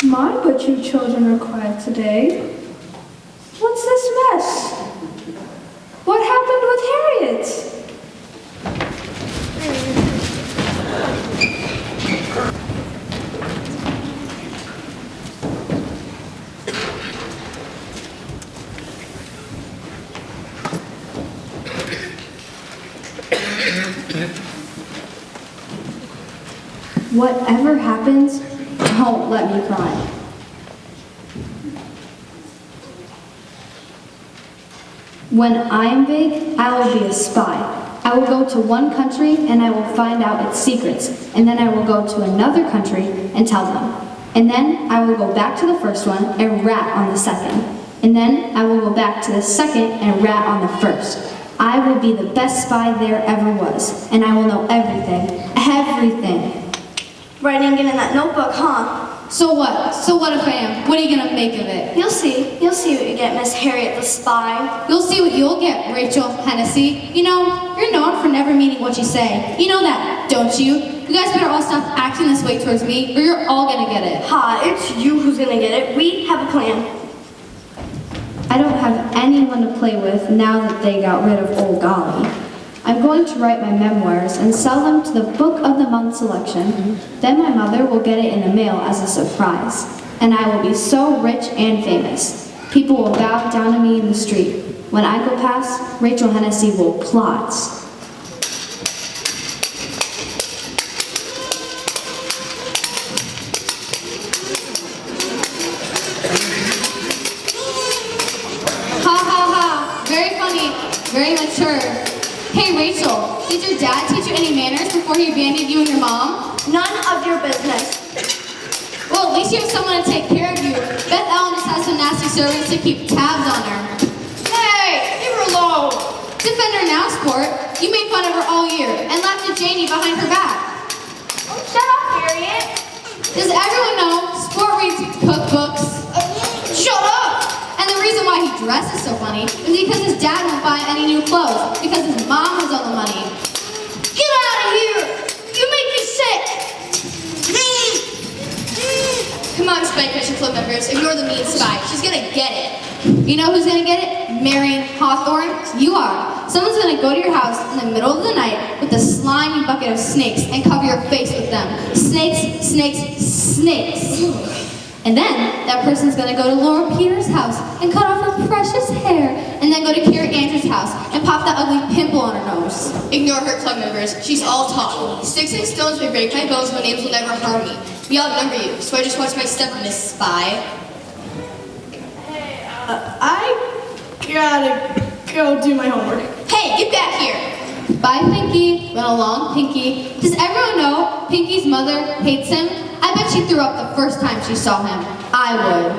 My, but you children are quiet today. What's this mess? What happened with Harriet? Whatever happens, don't let me cry. When I am big, I will be a spy. I will go to one country and I will find out its secrets, and then I will go to another country and tell them. And then I will go back to the first one and rat on the second. And then I will go back to the second and rat on the first. I will be the best spy there ever was, and I will know everything. Everything. Writing it in that notebook, huh? So what? So what if I am? What are you gonna make of it? You'll see. You'll see what you get, Miss Harriet the Spy. You'll see what you'll get, Rachel Hennessy. You know, you're known for never meaning what you say. You know that, don't you? You guys better all stop acting this way towards me, or you're all gonna get it. Ha, it's you who's gonna get it. We have a plan. I don't have anyone to play with now that they got rid of old Golly. I'm going to write my memoirs and sell them to the Book of the Month selection. Then my mother will get it in the mail as a surprise. And I will be so rich and famous. People will bow down to me in the street. When I go past, Rachel Hennessy will plot. Ha ha ha, very funny, very mature. Hey Rachel, did your dad teach you any manners before he abandoned you and your mom? None of your business. Well, at least you have someone to take care of you. Beth Ellen just has some nasty servants to keep tabs on her. Hey, leave her alone. Defend her now, sport. You made fun of her all year and laughed at Janie behind her back. Oh, shut up, Harriet. Does everyone know Sport reads cookbooks? Shut up! And the reason why he dresses so funny is because his dad won't buy any new clothes because his mom was on the money. Get out of here! You make me sick! Come on, Spy Catcher Club members, ignore the mean spy. She's gonna get it. You know who's gonna get it? Marion Hawthorne? You are. Someone's gonna go to your house in the middle of the night with a slimy bucket of snakes and cover your face with them. Snakes, snakes, snakes. And then that person's gonna go to Laura Peters' house and cut off her precious hair, and then go to Carrie Andrews' house and pop that ugly pimple on her nose. Ignore her, club members. She's all talk. Sticks and stones may break my bones, but names will never harm me. We outnumber you, so I just watch my step, Miss Spy. I gotta go do my homework. Hey, get back here! Bye, Pinky. Run along, Pinky. Does everyone know Pinky's mother hates him? I bet she threw up the first time she saw him. I would.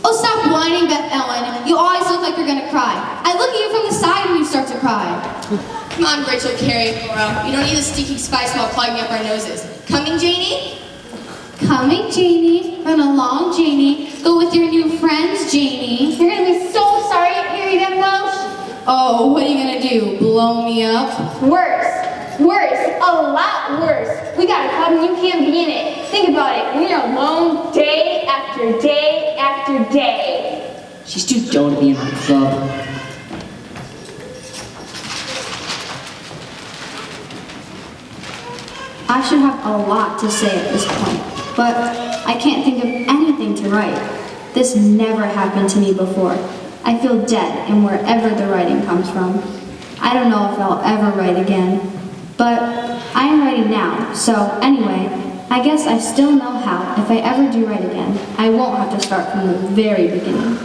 Oh, stop whining, Beth Ellen. You always look like you're gonna cry. I look at you from the side when you start to cry. Come on, Rachel, Carrie, Laura. You don't need the stinking spy smell clogging up our noses. Coming, Janie? Coming, Janie. Run along, Janie. Go with your new friends, Janie. You're gonna be so sorry at Harry them most. Oh, what are you gonna do? Blow me up? Worse. Worse. A lot worse. We got a club and you can't be in it. Think about it. When you're alone day after day after day. She's too dumb to be in her club. I should have a lot to say at this point, but I can't think of anything to write. This never happened to me before. I feel dead in wherever the writing comes from. I don't know if I'll ever write again, but I am writing now, so anyway, I guess I still know how. If I ever do write again, I won't have to start from the very beginning.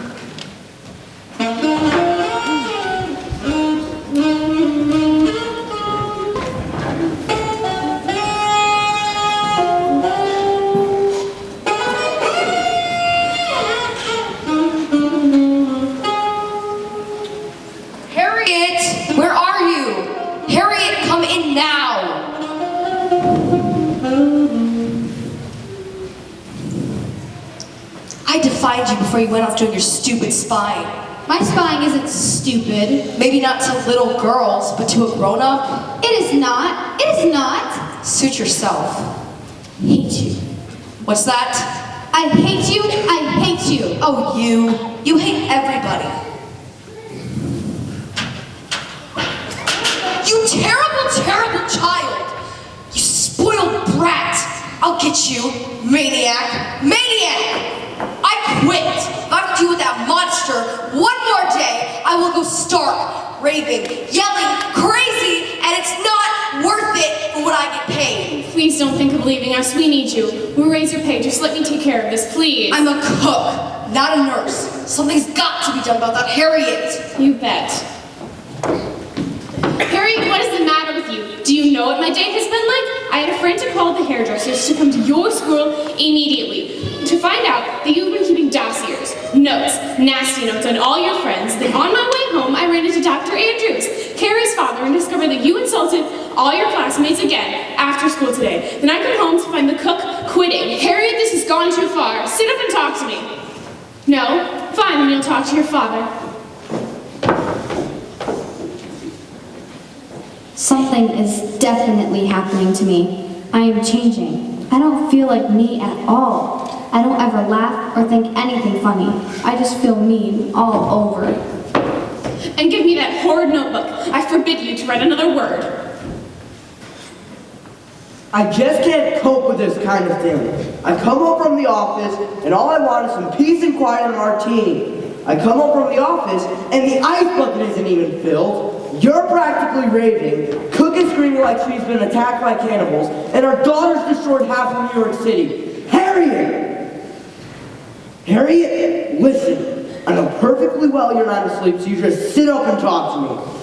Harriet, where are you? Harriet, come in now. I defied you before you went off doing your stupid spying. My spying isn't stupid. Maybe not to little girls, but to a grown-up? It is not. It is not. Suit yourself. Hate you. What's that? I hate you. I hate you. Oh, you. You hate everybody. You terrible, terrible child! You spoiled brat! I'll get you, maniac! Maniac! I quit! If I have to deal with that monster one more day, I will go stark, raving, yelling, crazy, and it's not worth it for what I get paid. Please don't think of leaving us. We need you. We'll raise your pay. Just let me take care of this, please. I'm a cook, not a nurse. Something's got to be done about that Harriet. You bet. Harriet, what is the matter with you? Do you know what my day has been like? I had a friend to call the hairdressers to come to your school immediately to find out that you've been keeping dossiers, notes, nasty notes on all your friends. Then on my way home, I ran into Dr. Andrews, Carrie's father, and discovered that you insulted all your classmates again after school today. Then I come home to find the cook quitting. Harriet, this has gone too far. Sit up and talk to me. No? Fine, then you'll talk to your father. Something is definitely happening to me. I am changing. I don't feel like me at all. I don't ever laugh or think anything funny. I just feel mean all over. And give me that horrid notebook. I forbid you to write another word. I just can't cope with this kind of thing. I come home from the office, and all I want is some peace and quiet and a martini. I come home from the office, and the ice bucket isn't even filled. You're practically raving, Cook is screaming like she's been attacked by cannibals, and our daughter's destroyed half of New York City. Harriet! Harriet, listen. I know perfectly well you're not asleep, so you just sit up and talk to me.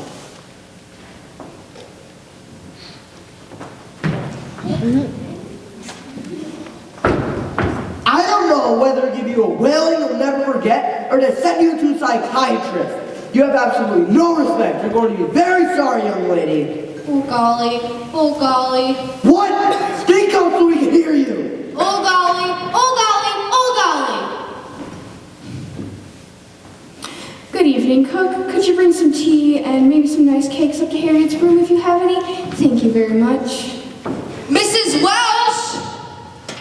I don't know whether to give you a wailing you'll never forget or to send you to a psychiatrist. You have absolutely no respect. You're going to be very sorry, young lady. Oh golly, oh golly. What? Speak up so we can hear you. Oh golly, oh golly, oh golly. Good evening, Cook. Could you bring some tea and maybe some nice cakes up to Harriet's room if you have any? Thank you very much. Mrs. Welsh!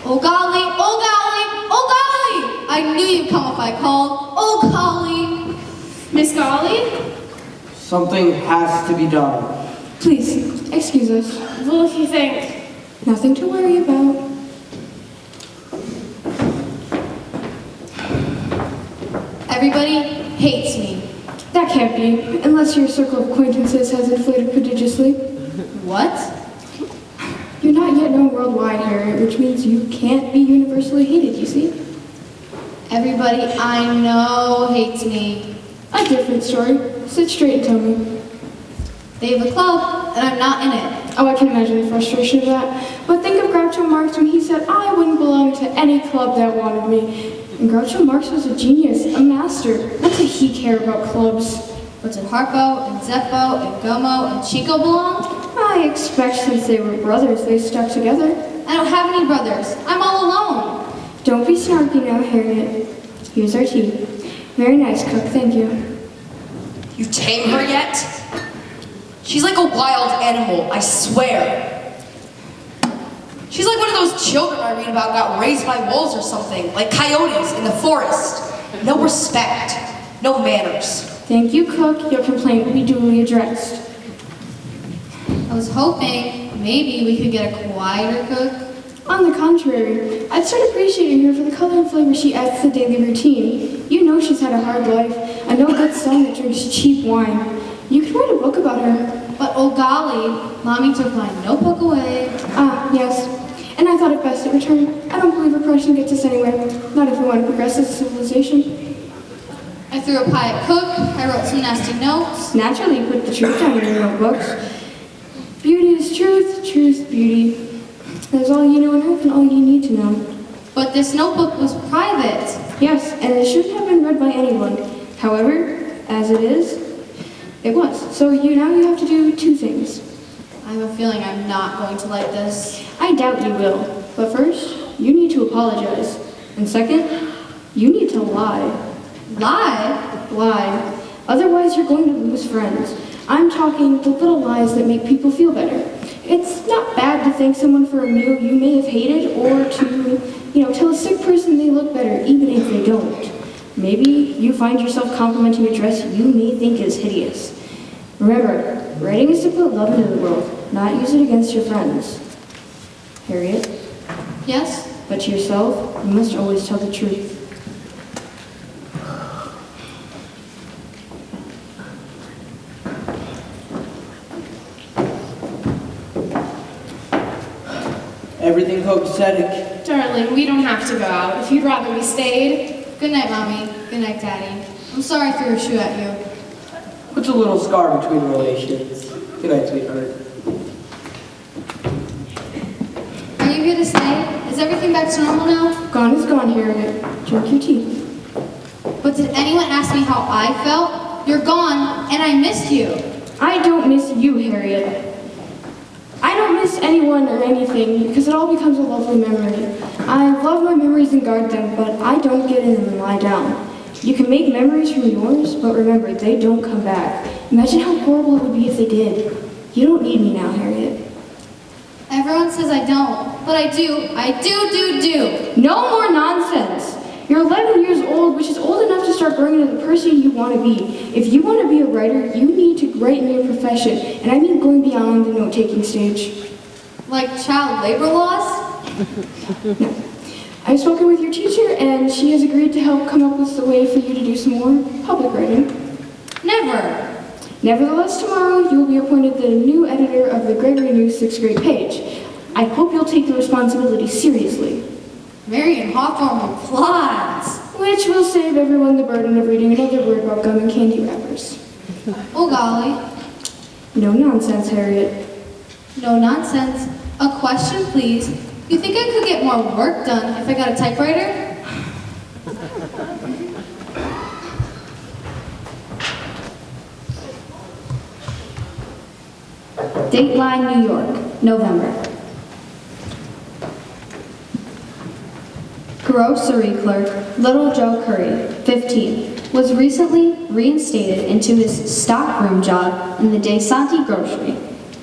Oh golly, oh golly, oh golly. I knew you'd come if I called. Oh golly. Miss Golly? Something has to be done. Please, excuse us. Well, if you think. Nothing to worry about. Everybody hates me. That can't be, unless your circle of acquaintances has inflated prodigiously. What? You're not yet known worldwide, Harriet, which means you can't be universally hated, you see? Everybody I know hates me. A different story. Sit straight and tell me. They have a club, and I'm not in it. Oh, I can imagine the frustration of that. But think of Groucho Marx when he said, I wouldn't belong to any club that wanted me. And Groucho Marx was a genius, a master. What did he care about clubs? But did Harpo and Zeppo and Gomo and Chico belong? I expect since they were brothers, they stuck together. I don't have any brothers. I'm all alone. Don't be snarky now, Harriet. Here's our tea. Very nice, Cook. Thank you. You tame her yet? She's like a wild animal, I swear. She's like one of those children I read about got raised by wolves or something, like coyotes in the forest. No respect, no manners. Thank you, Cook. Your complaint will be duly addressed. I was hoping maybe we could get a quieter Cook. On the contrary, I'd start appreciating her for the color and flavor she adds to the daily routine. You know she's had a hard life, a no-good son that drinks cheap wine. You could write a book about her. But oh golly, Mommy took my notebook away. Ah, yes. And I thought it best to return. I don't believe repression gets us anywhere. Not if we want to progress as a civilization. I threw a pie at Cook. I wrote some nasty notes. Naturally, put the truth down in your notebooks. Beauty is truth, truth, beauty. That's all you know on earth and all you need to know. But this notebook was private. Yes, and it shouldn't have been read by anyone. However, as it is, it was. So now you have to do two things. I have a feeling I'm not going to like this. I doubt you will. But first, you need to apologize. And second, you need to lie. Lie? Lie. Otherwise, you're going to lose friends. I'm talking the little lies that make people feel better. It's not bad to thank someone for a meal you may have hated or to, tell a sick person they look better, even if they don't. Maybe you find yourself complimenting a dress you may think is hideous. Remember, writing is to put love into the world, not use it against your friends. Harriet? Yes? But to yourself, you must always tell the truth. Everything copacetic. Darling, we don't have to go out. If you'd rather we stayed. Good night, Mommy. Good night, Daddy. I'm sorry I threw a shoe at you. Puts a little scar between relations. Good night, sweetheart. Are you here to stay? Is everything back to normal now? Gone is gone, Harriet. Drink your tea. But did anyone ask me how I felt? You're gone, and I missed you. I don't miss you, Harriet. I don't miss anyone or anything because it all becomes a lovely memory. I love my memories and guard them, but I don't get in them and lie down. You can make memories from yours, but remember, they don't come back. Imagine how horrible it would be if they did. You don't need me now, Harriet. Everyone says I don't, but I do. I do. No more nonsense. You're 11 years old, which is old enough to start growing into the person you want to be. If you want to be a writer, you need to write in your profession, and I mean going beyond the note-taking stage. Like child labor laws? No. I've spoken with your teacher, and she has agreed to help come up with a way for you to do some more public writing. Never. Nevertheless, tomorrow you will be appointed the new editor of the Gregory News 6th grade page. I hope you'll take the responsibility seriously. Marion Hawthorne replies. Which will save everyone the burden of reading another word about gum and candy wrappers. Oh golly. No nonsense, Harriet. No nonsense. A question, please. You think I could get more work done if I got a typewriter? Dateline, New York, November. Grocery clerk Little Joe Curry, 15, was recently reinstated into his stockroom job in the DeSanti grocery,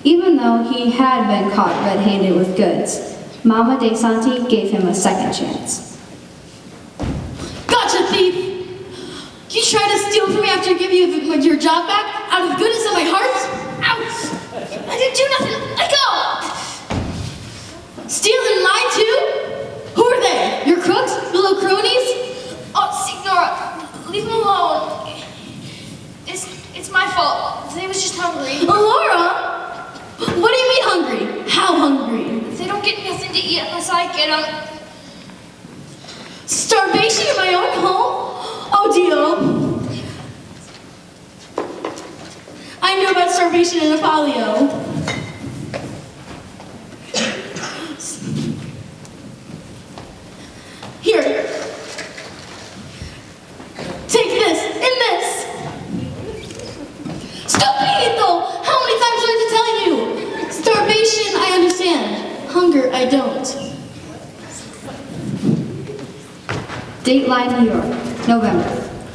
even though he had been caught red-handed with goods. Mama DeSanti gave him a second chance. Gotcha, thief! You tried to steal from me after giving you your job back out of the goodness of my heart? Ouch! I didn't do nothing. Let go! Stealing mine too? Who are they? Your crooks? Your little cronies? Oh, Signora, leave him alone. It's my fault. They was just hungry. Laura? What do you mean hungry? How hungry? They don't get nothing to eat unless I get them. Starvation in my own home? Oh, dear. I knew about starvation in Apollio. Here. Take this and this. Stop eating it though! How many times do I have to tell you? Starvation, I understand. Hunger, I don't. Dateline, New York, November.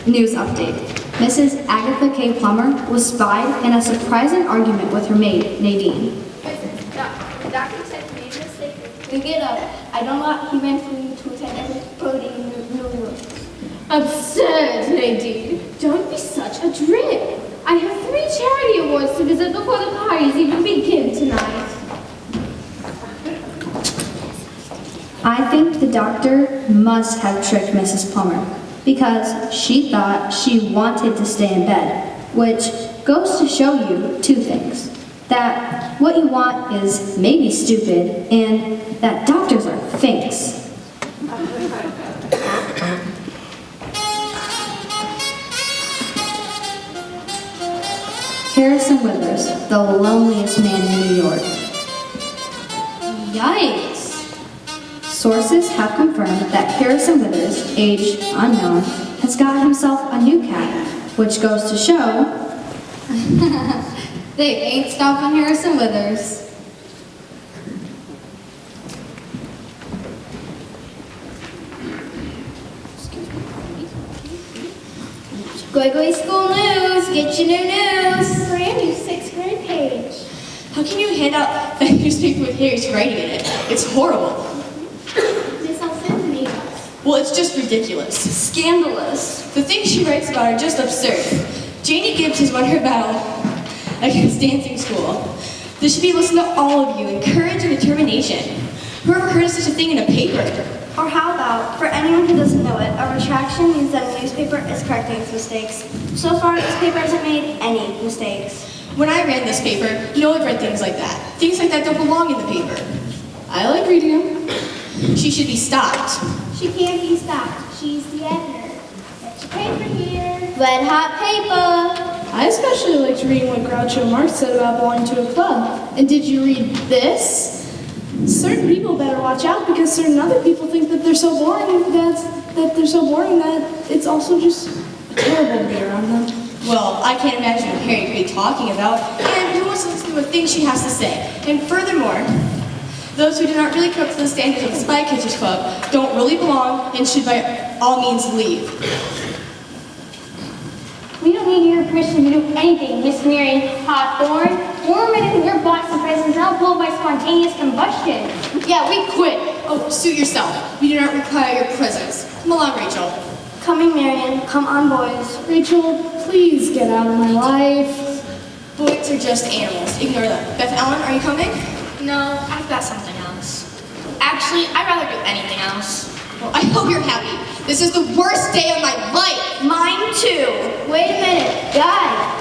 News update. Mrs. Agatha K. Plummer was spied in a surprising argument with her maid, Nadine. The doctor said he made a mistake. We get up. I don't know. He meant for you to attend every Brody in New York. Absurd, Nadine. Don't be such a drip. I have 3 charity awards to visit before the parties even begin tonight. I think the doctor must have tricked Mrs. Plummer because she thought she wanted to stay in bed, which goes to show you 2 things. That what you want is maybe stupid, and that doctors are fakes. Harrison Withers, the loneliest man in New York. Yikes. Sources have confirmed that Harrison Withers, age unknown, has got himself a new cat, which goes to show They ain't stopping Harrison Withers. Gregory School News, get your new news. Brand new 6th grade page. How can you hand out that newspaper with Harry's writing in it? It's horrible. This I'll send to me. Well, it's just ridiculous. Scandalous. The things she writes about are just absurd. Janie Gibbs has won her battle against dancing school. This should be listened to all of you in courage and determination. Whoever heard of such a thing in a paper? Or how about, for anyone who doesn't know it, a retraction means that a newspaper is correcting its mistakes. So far, this paper hasn't made any mistakes. When I ran this paper, no one read things like that. Things like that don't belong in the paper. I like reading them. She should be stopped. She can't be stopped. She's the editor. Get your paper here. Red hot paper. I especially liked reading what Groucho Marx said about belonging to a club. And did you read this? Certain people better watch out because certain other people think that they're so boring that that they're so boring that it's also just terrible to be around them. Well, I can't imagine what Harriet could be talking about, and who wants to listen to a thing she has to say? And furthermore, those who do not really cook to the standards of the Spy Kitchens Club don't really belong and should by all means leave. We don't need your permission to do anything, Miss Marion Hawthorne. We're ready your box of presents and I'll blow by spontaneous combustion. Yeah, we quit. Oh, suit yourself. We do not require your presence. Come along, Rachel. Coming, Marion. Come on, boys. Rachel, please get out of my life. Boys are just animals. Ignore them. Beth Ellen, are you coming? No, I've got something else. Actually, I'd rather do anything else. Well, I hope you're happy. This is the worst day of my life. Mine too. Wait a minute, guys.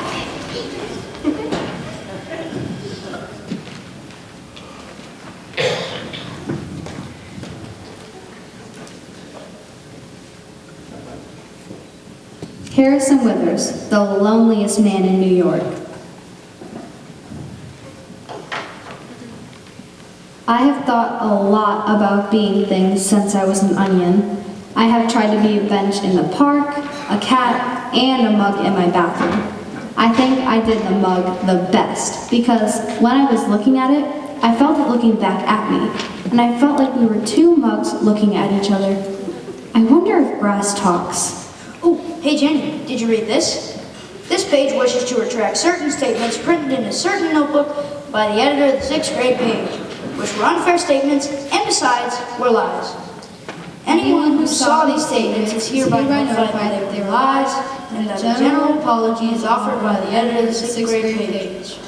Harrison Withers, the loneliest man in New York. I have thought a lot about being things since I was an onion. I have tried to be a bench in the park, a cat, and a mug in my bathroom. I think I did the mug the best because when I was looking at it, I felt it looking back at me, and I felt like we were two mugs looking at each other. I wonder if grass talks. Oh, hey Jenny, did you read this? This page wishes to retract certain statements printed in a certain notebook by the editor of the 6th grade page, which were unfair statements and besides were lies. Anyone who saw these statements is hereby notified that they were lies and that a general apology is offered by the editor of the 6th grade page.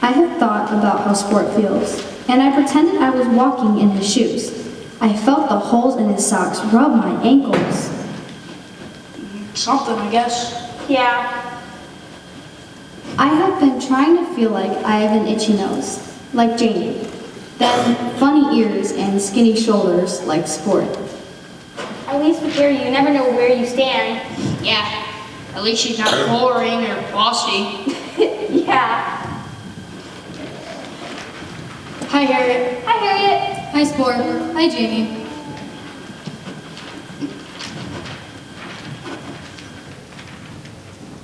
I have thought about how Sport feels, and I pretended I was walking in his shoes. I felt the holes in his socks rub my ankles. Something, I guess. Yeah. I have been trying to feel like I have an itchy nose, like Janie. Then funny ears and skinny shoulders, like Sport. At least with her, you never know where you stand. Yeah, at least she's not boring or bossy. Yeah. Hi, Harriet. Hi, Harriet. Hi, Sport. Hi, Jamie.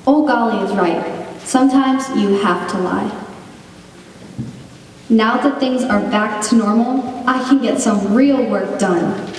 Old Golly is right. Sometimes you have to lie. Now that things are back to normal, I can get some real work done.